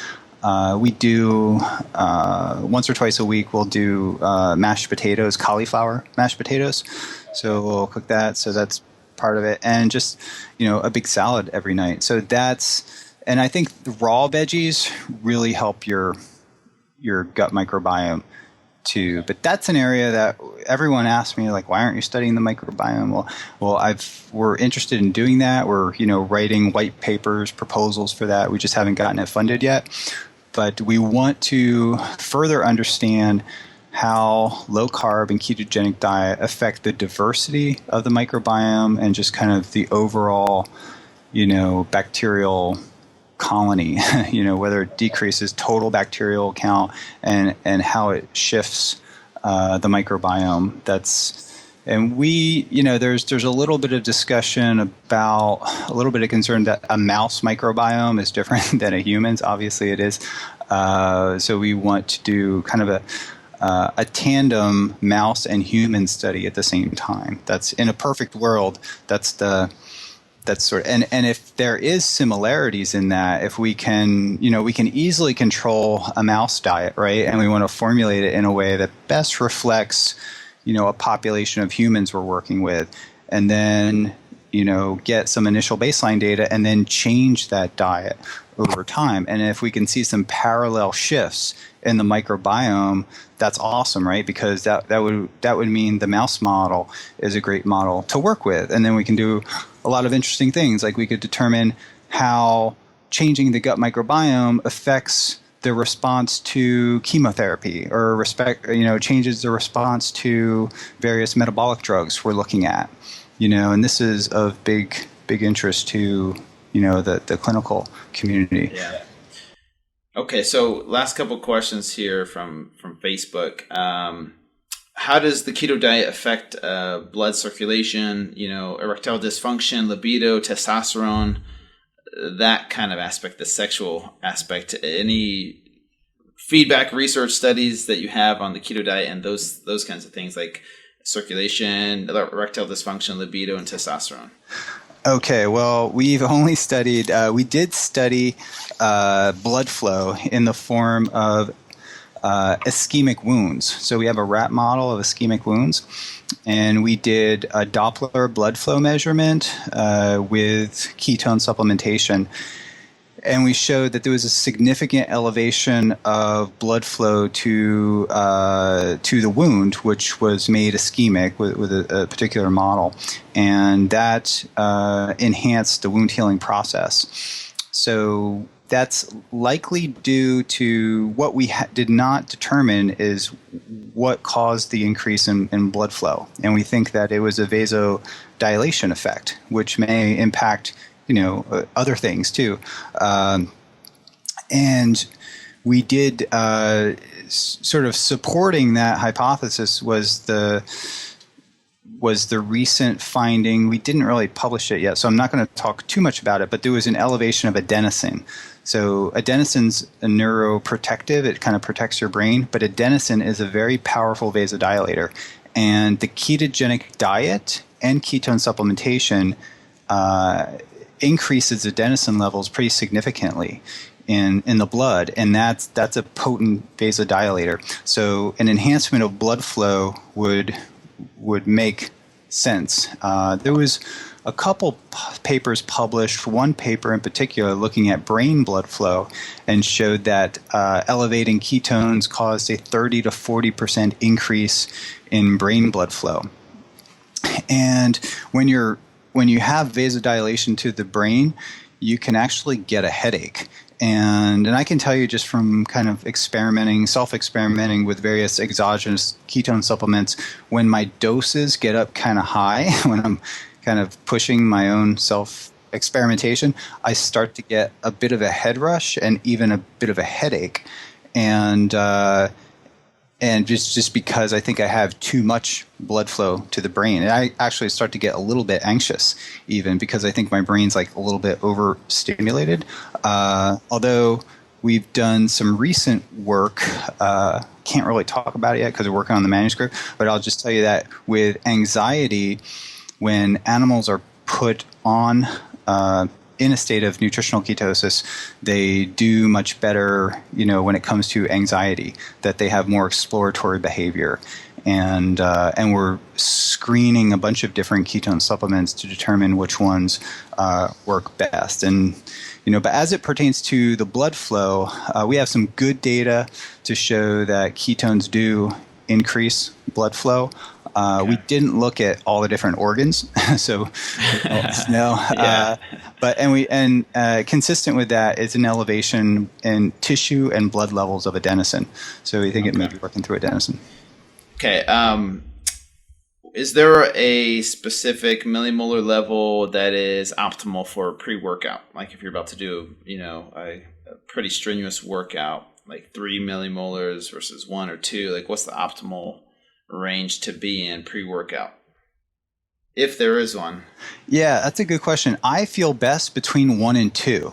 we do once or twice a week we'll do mashed potatoes, cauliflower mashed potatoes. So we'll cook that. So that's part of it, and just a big salad every night. So and I think the raw veggies really help your gut microbiome too. But that's an area that everyone asks me, like, why aren't you studying the microbiome? Well, we're interested in doing that. We're writing white papers, proposals for that. We just haven't gotten it funded yet. But we want to further understand how low carb and ketogenic diet affect the diversity of the microbiome and just kind of the overall, bacterial colony, whether it decreases total bacterial count and how it shifts the microbiome. And we, there's a little bit of discussion about, a little bit of concern that a mouse microbiome is different than a human's. Obviously it is. So we want to do kind of a tandem mouse and human study at the same time. That's, in a perfect world, that's the That's sort of, and if there is similarities in that, if we can, we can easily control a mouse diet, right? And we want to formulate it in a way that best reflects, a population of humans we're working with, and then, get some initial baseline data and then change that diet over time. And if we can see some parallel shifts in the microbiome, that's awesome, right? Because that would mean the mouse model is a great model to work with. And then we can do a lot of interesting things, like we could determine how changing the gut microbiome affects the response to chemotherapy, or changes the response to various metabolic drugs we're looking at. And this is of big interest to the clinical community. Yeah. Okay, so last couple questions here from Facebook. How does the keto diet affect blood circulation, erectile dysfunction, libido, testosterone, that kind of aspect, the sexual aspect? Any feedback, research studies that you have on the keto diet and those kinds of things, like circulation, erectile dysfunction, libido, and testosterone? Okay, well, we did study blood flow in the form of ischemic wounds. So we have a rat model of ischemic wounds, and we did a Doppler blood flow measurement with ketone supplementation. And we showed that there was a significant elevation of blood flow to the wound, which was made ischemic with a particular model, and that enhanced the wound healing process. So that's likely due to what we did not determine is what caused the increase in blood flow, and we think that it was a vasodilation effect, which may impact other things too. And we did sort of supporting that hypothesis was the recent finding. We didn't really publish it yet, so I'm not going to talk too much about it, but there was an elevation of adenosine. So adenosine's a neuroprotective. It kind of protects your brain, but adenosine is a very powerful vasodilator. And the ketogenic diet and ketone supplementation increases adenosine levels pretty significantly in the blood, and that's a potent vasodilator. So an enhancement of blood flow would make sense. There was a couple papers published, one paper in particular looking at brain blood flow, and showed that elevating ketones caused a 30 to 40% increase in brain blood flow. And when you have vasodilation to the brain, you can actually get a headache. And I can tell you just from kind of self-experimenting with various exogenous ketone supplements, when my doses get up kind of high, when I'm kind of pushing my own self-experimentation, I start to get a bit of a head rush and even a bit of a headache. And just because I think I have too much blood flow to the brain. And I actually start to get a little bit anxious even because I think my brain's like a little bit overstimulated. Although we've done some recent work, can't really talk about it yet because we're working on the manuscript, but I'll just tell you that with anxiety, when animals are put on in a state of nutritional ketosis, they do much better, when it comes to anxiety, that they have more exploratory behavior. And we're screening a bunch of different ketone supplements to determine which ones work best. And, but as it pertains to the blood flow, we have some good data to show that ketones do increase blood flow. We didn't look at all the different organs, so no. Yeah. But consistent with that is an elevation in tissue and blood levels of adenosine. So we think it may be working through adenosine. Okay. Is there a specific millimolar level that is optimal for pre-workout? Like if you're about to do, a pretty strenuous workout, like 3 millimolars versus 1 or 2, like what's the optimal range to be in pre-workout, if there is one? Yeah, that's a good question. I feel best between 1 and 2,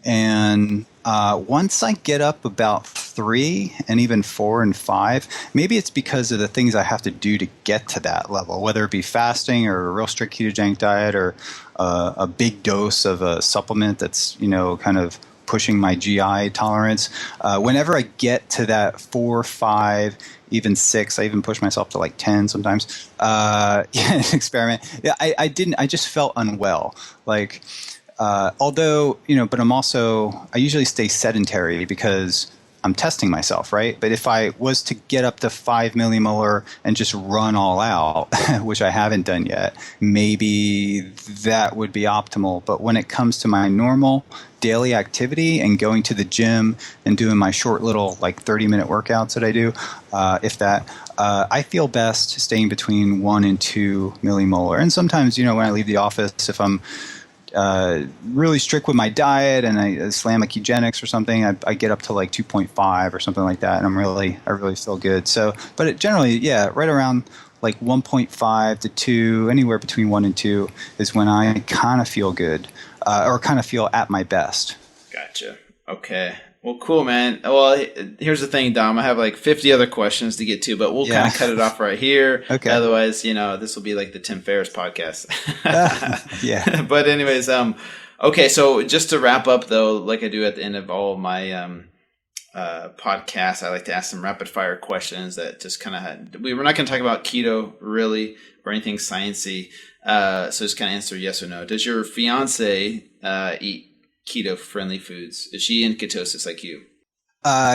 and Once I get up about 3 and even 4 and 5, maybe it's because of the things I have to do to get to that level, whether it be fasting or a real strict ketogenic diet or a big dose of a supplement that's, kind of pushing my GI tolerance. Whenever I get to that 4, 5, even 6, I even push myself to like 10 sometimes. An experiment. Yeah, I just felt unwell. Like, although, but I usually stay sedentary because I'm testing myself, right? But if I was to get up to 5 millimolar and just run all out, which I haven't done yet, maybe that would be optimal. But when it comes to my normal daily activity and going to the gym and doing my short little like 30-minute workouts that I do, I feel best staying between 1 and 2 millimolar. And sometimes, when I leave the office, if I'm really strict with my diet and I slam a ketogenics or something, I get up to like 2.5 or something like that, and I really feel good. So, but it generally, right around like 1.5 to 2, anywhere between 1 and 2 is when I kind of feel good, or kind of feel at my best. Gotcha. Okay. Well, cool, man. Well, here's the thing, Dom. I have like 50 other questions to get to, but we'll kind of cut it off right here. Okay. Otherwise, this will be like the Tim Ferriss podcast. Yeah. But anyways, okay. So just to wrap up, though, like I do at the end of all of my podcasts, I like to ask some rapid fire questions that just kind of we're not going to talk about keto really or anything sciencey. So just kind of answer yes or no. Does your fiance eat keto-friendly foods? Is she in ketosis like you?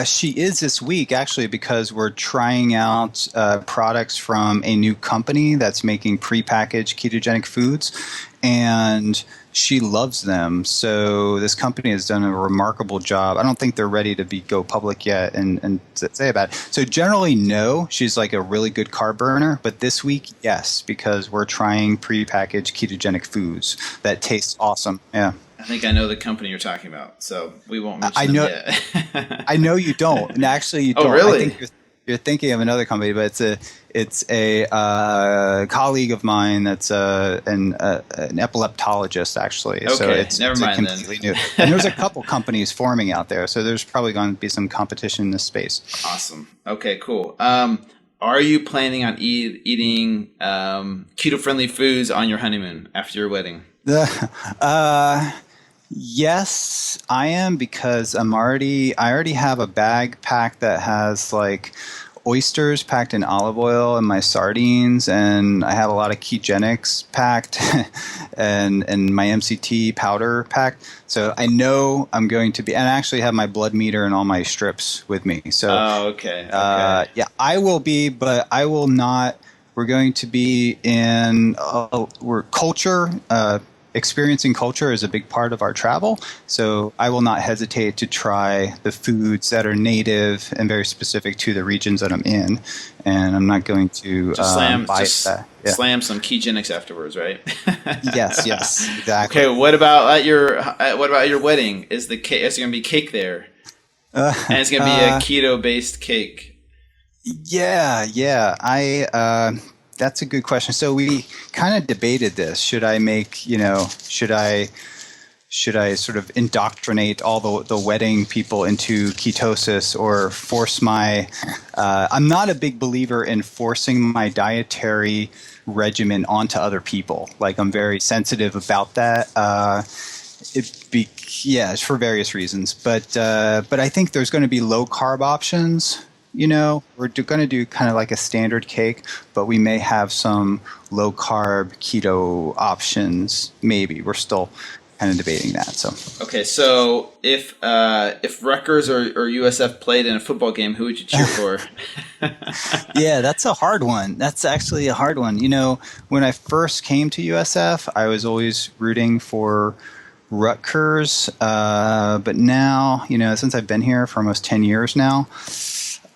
She is this week, actually, because we're trying out products from a new company that's making prepackaged ketogenic foods, and she loves them. So this company has done a remarkable job. I don't think they're ready to go public yet and say about it. So generally, no. She's like a really good carb burner. But this week, yes, because we're trying prepackaged ketogenic foods that taste awesome. Yeah. I think I know the company you're talking about, so we won't mention them yet. I know you don't. And actually, you don't. Oh, really? I think you're thinking of another company, but it's a colleague of mine that's an epileptologist, actually. Okay, so it's never mind completely new. And there's a couple companies forming out there, so there's probably going to be some competition in this space. Awesome. Okay, cool. Are you planning on eating keto-friendly foods on your honeymoon after your wedding? Yes, I am, because I already have a bag packed that has like oysters packed in olive oil and my sardines, and I have a lot of ketogenics packed and my MCT powder packed. So I know I'm going to be, and I actually have my blood meter and all my strips with me. So okay. yeah, I will be, but I will not. We're going to be in culture. Experiencing culture is a big part of our travel, so I will not hesitate to try the foods that are native and very specific to the regions that I'm in, and I'm not going to slam some ketogenics afterwards, right? Yes, exactly. Okay, what about at your wedding? Is there going to be cake there? And it's going to be a keto-based cake. Yeah. That's a good question. So we kind of debated this. Should I sort of indoctrinate all the wedding people into ketosis, or force I'm not a big believer in forcing my dietary regimen onto other people. Like, I'm very sensitive about that. It's for various reasons. But I think there's going to be low carb options. We're going to do kind of like a standard cake, but we may have some low carb keto options. Maybe we're still kind of debating that. So okay, so if Rutgers or USF played in a football game, who would you cheer for? Yeah, that's a hard one. That's actually a hard one. When I first came to USF, I was always rooting for Rutgers, but now, since I've been here for almost 10 years now,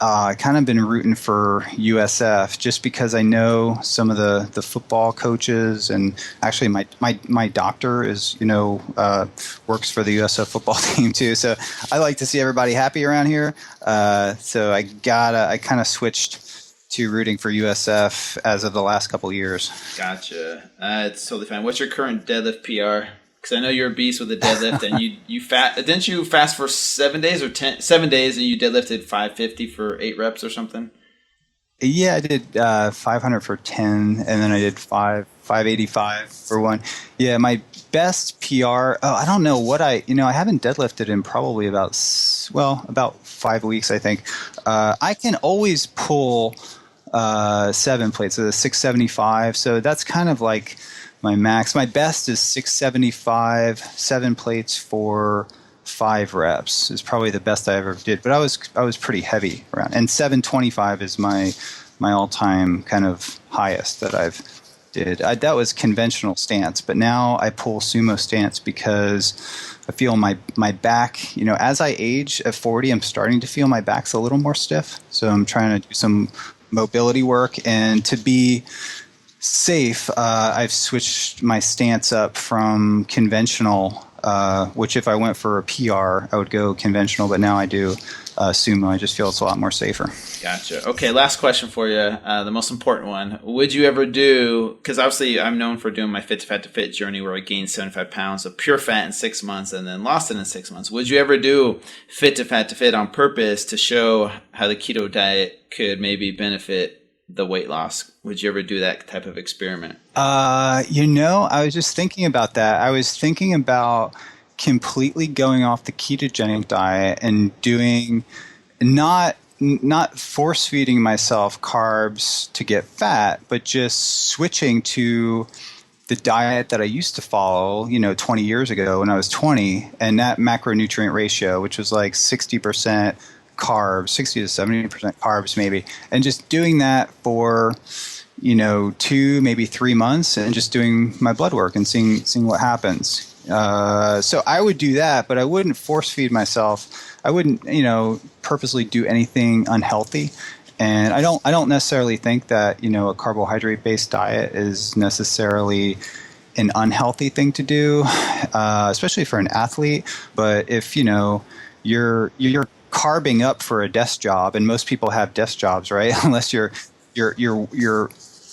I kind of been rooting for USF just because I know some of the football coaches, and actually my doctor is works for the USF football team too. So I like to see everybody happy around here. So I kind of switched to rooting for USF as of the last couple of years. Gotcha. It's totally fine. What's your current deadlift PR? Because I know you're a beast with the deadlift, and didn't you fast for 7 days or 7 days, and you deadlifted 550 for 8 reps or something? Yeah, I did 500 for 10, and then I did 585 for 1. Yeah, my best PR. Oh, I don't know what I haven't deadlifted in probably about 5 weeks, I think. I can always pull 7 plates, so the 675. So that's kind of like my max. My best is 675, 7 plates for 5 reps is probably the best I ever did. But I was pretty heavy around, and 725 is my all-time kind of highest that I've did. That was conventional stance, but now I pull sumo stance because I feel my back. As I age at 40, I'm starting to feel my back's a little more stiff. So I'm trying to do some mobility work, and to be safe, I've switched my stance up from conventional, which if I went for a PR, I would go conventional, but now I do sumo. I just feel it's a lot more safer. Gotcha. Okay, last question for you, the most important one. Would you ever do, because obviously I'm known for doing my Fit to Fat to Fit journey where I gained 75 pounds of pure fat in 6 months and then lost it in 6 months. Would you ever do Fit to Fat to Fit on purpose to show how the keto diet could maybe benefit the weight loss? Would you ever do that type of experiment? I was just thinking about that. I was thinking about completely going off the ketogenic diet and doing not force feeding myself carbs to get fat, but just switching to the diet that I used to follow, 20 years ago when I was 20, and that macronutrient ratio, which was like 60% carbs, 60 to 70% carbs maybe, and just doing that for 2, maybe 3 months, and just doing my blood work and seeing what happens. So I would do that, but I wouldn't force feed myself. I wouldn't, purposely do anything unhealthy. And I don't necessarily think that, a carbohydrate-based diet is necessarily an unhealthy thing to do, especially for an athlete. But if, you're carbing up for a desk job, and most people have desk jobs, right? Unless your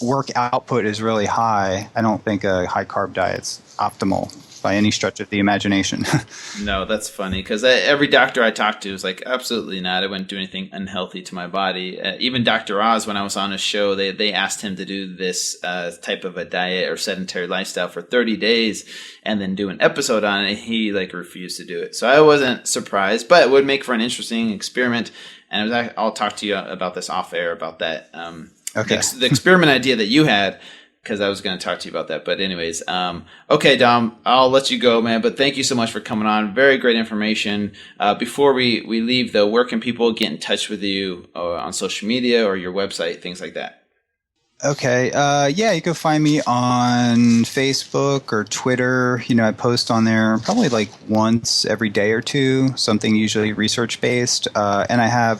work output is really high, I don't think a high carb diet's optimal by any stretch of the imagination. No, that's funny, because every doctor I talked to was like, absolutely not. I wouldn't do anything unhealthy to my body. Even Dr. Oz, when I was on his show, they asked him to do this type of a diet or sedentary lifestyle for 30 days and then do an episode on it. He refused to do it. So I wasn't surprised, but it would make for an interesting experiment. And I'll talk to you about this off air about that. Okay. The experiment idea that you had, because I was going to talk to you about that. But anyways, okay, Dom, I'll let you go, man. But thank you so much for coming on. Very great information. Before we leave, though, where can people get in touch with you on social media or your website, things like that? Okay. Yeah, you can find me on Facebook or Twitter. I post on there probably like once every day or two, something usually research-based. And I have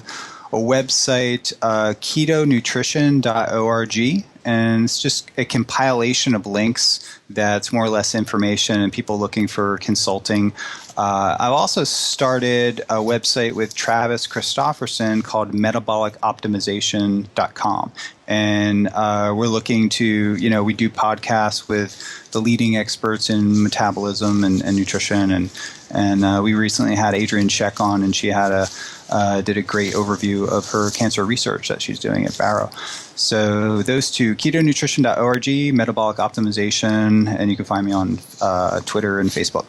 a website, ketonutrition.org. And it's just a compilation of links that's more or less information and people looking for consulting. I've also started a website with Travis Christofferson called metabolicoptimization.com. And we're looking to, we do podcasts with the leading experts in metabolism and nutrition. And we recently had Adrienne Scheck on, and she had did a great overview of her cancer research that she's doing at Barrow. So those two, ketonutrition.org, metabolic optimization, and you can find me on Twitter and Facebook.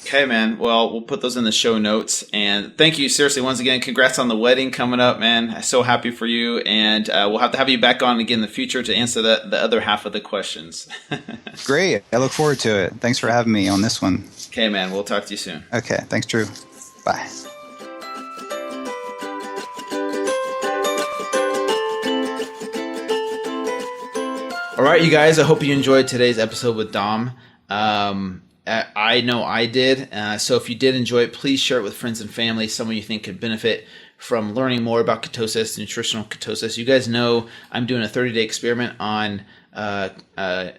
Okay, man. Well, we'll put those in the show notes. And thank you, seriously, once again. Congrats on the wedding coming up, man. I'm so happy for you. And we'll have to have you back on again in the future to answer the other half of the questions. Great. I look forward to it. Thanks for having me on this one. Okay, man. We'll talk to you soon. Okay. Thanks, Drew. Bye. All right, you guys, I hope you enjoyed today's episode with Dom. I know I did. So if you did enjoy it, please share it with friends and family, someone you think could benefit from learning more about ketosis, nutritional ketosis. You guys know I'm doing a 30-day experiment on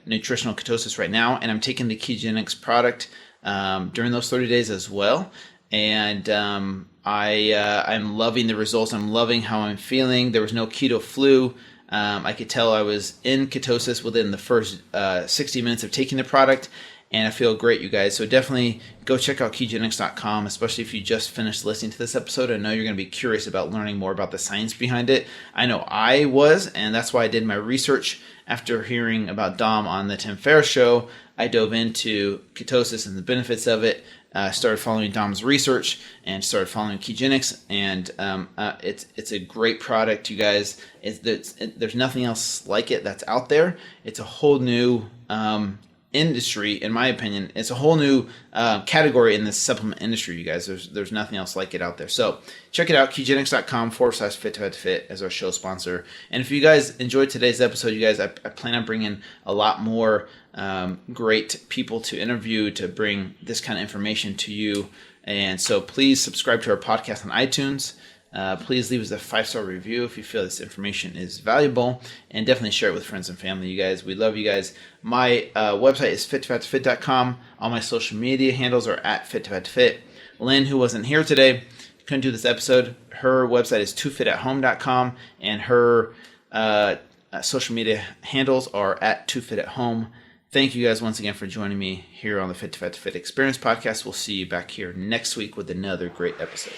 nutritional ketosis right now, and I'm taking the Ketogenics product during those 30 days as well. And I'm loving the results. I'm loving how I'm feeling. There was no keto flu. I could tell I was in ketosis within the first 60 minutes of taking the product. and I feel great, you guys. So definitely go check out ketogenics.com, especially if you just finished listening to this episode. I know you're going to be curious about learning more about the science behind it. I know I was, and that's why I did my research. After hearing about Dom on the Tim Ferriss show, I dove into ketosis and the benefits of it. Started following Dom's research and started following Ketogenics, and it's a great product, you guys. There's nothing else like it that's out there. It's a whole new industry, in my opinion. It's a whole new category in the supplement industry, you guys. There's nothing else like it out there. So check it out, ketogenics.com/fit as our show sponsor. And if you guys enjoyed today's episode, you guys, I plan on bringing a lot more great people to interview to bring this kind of information to you. And so please subscribe to our podcast on iTunes. Please leave us a 5-star review if you feel this information is valuable, and definitely share it with friends and family, you guys. We love you guys. My website is fit2fatfit.com. All my social media handles are at fit2fatfit. Lynn, who wasn't here today, couldn't do this episode. Her website is 2fitathome.com, and her social media handles are at 2fitathome. Thank you guys once again for joining me here on the Fit to Fat to Fit Experience podcast. We'll see you back here next week with another great episode.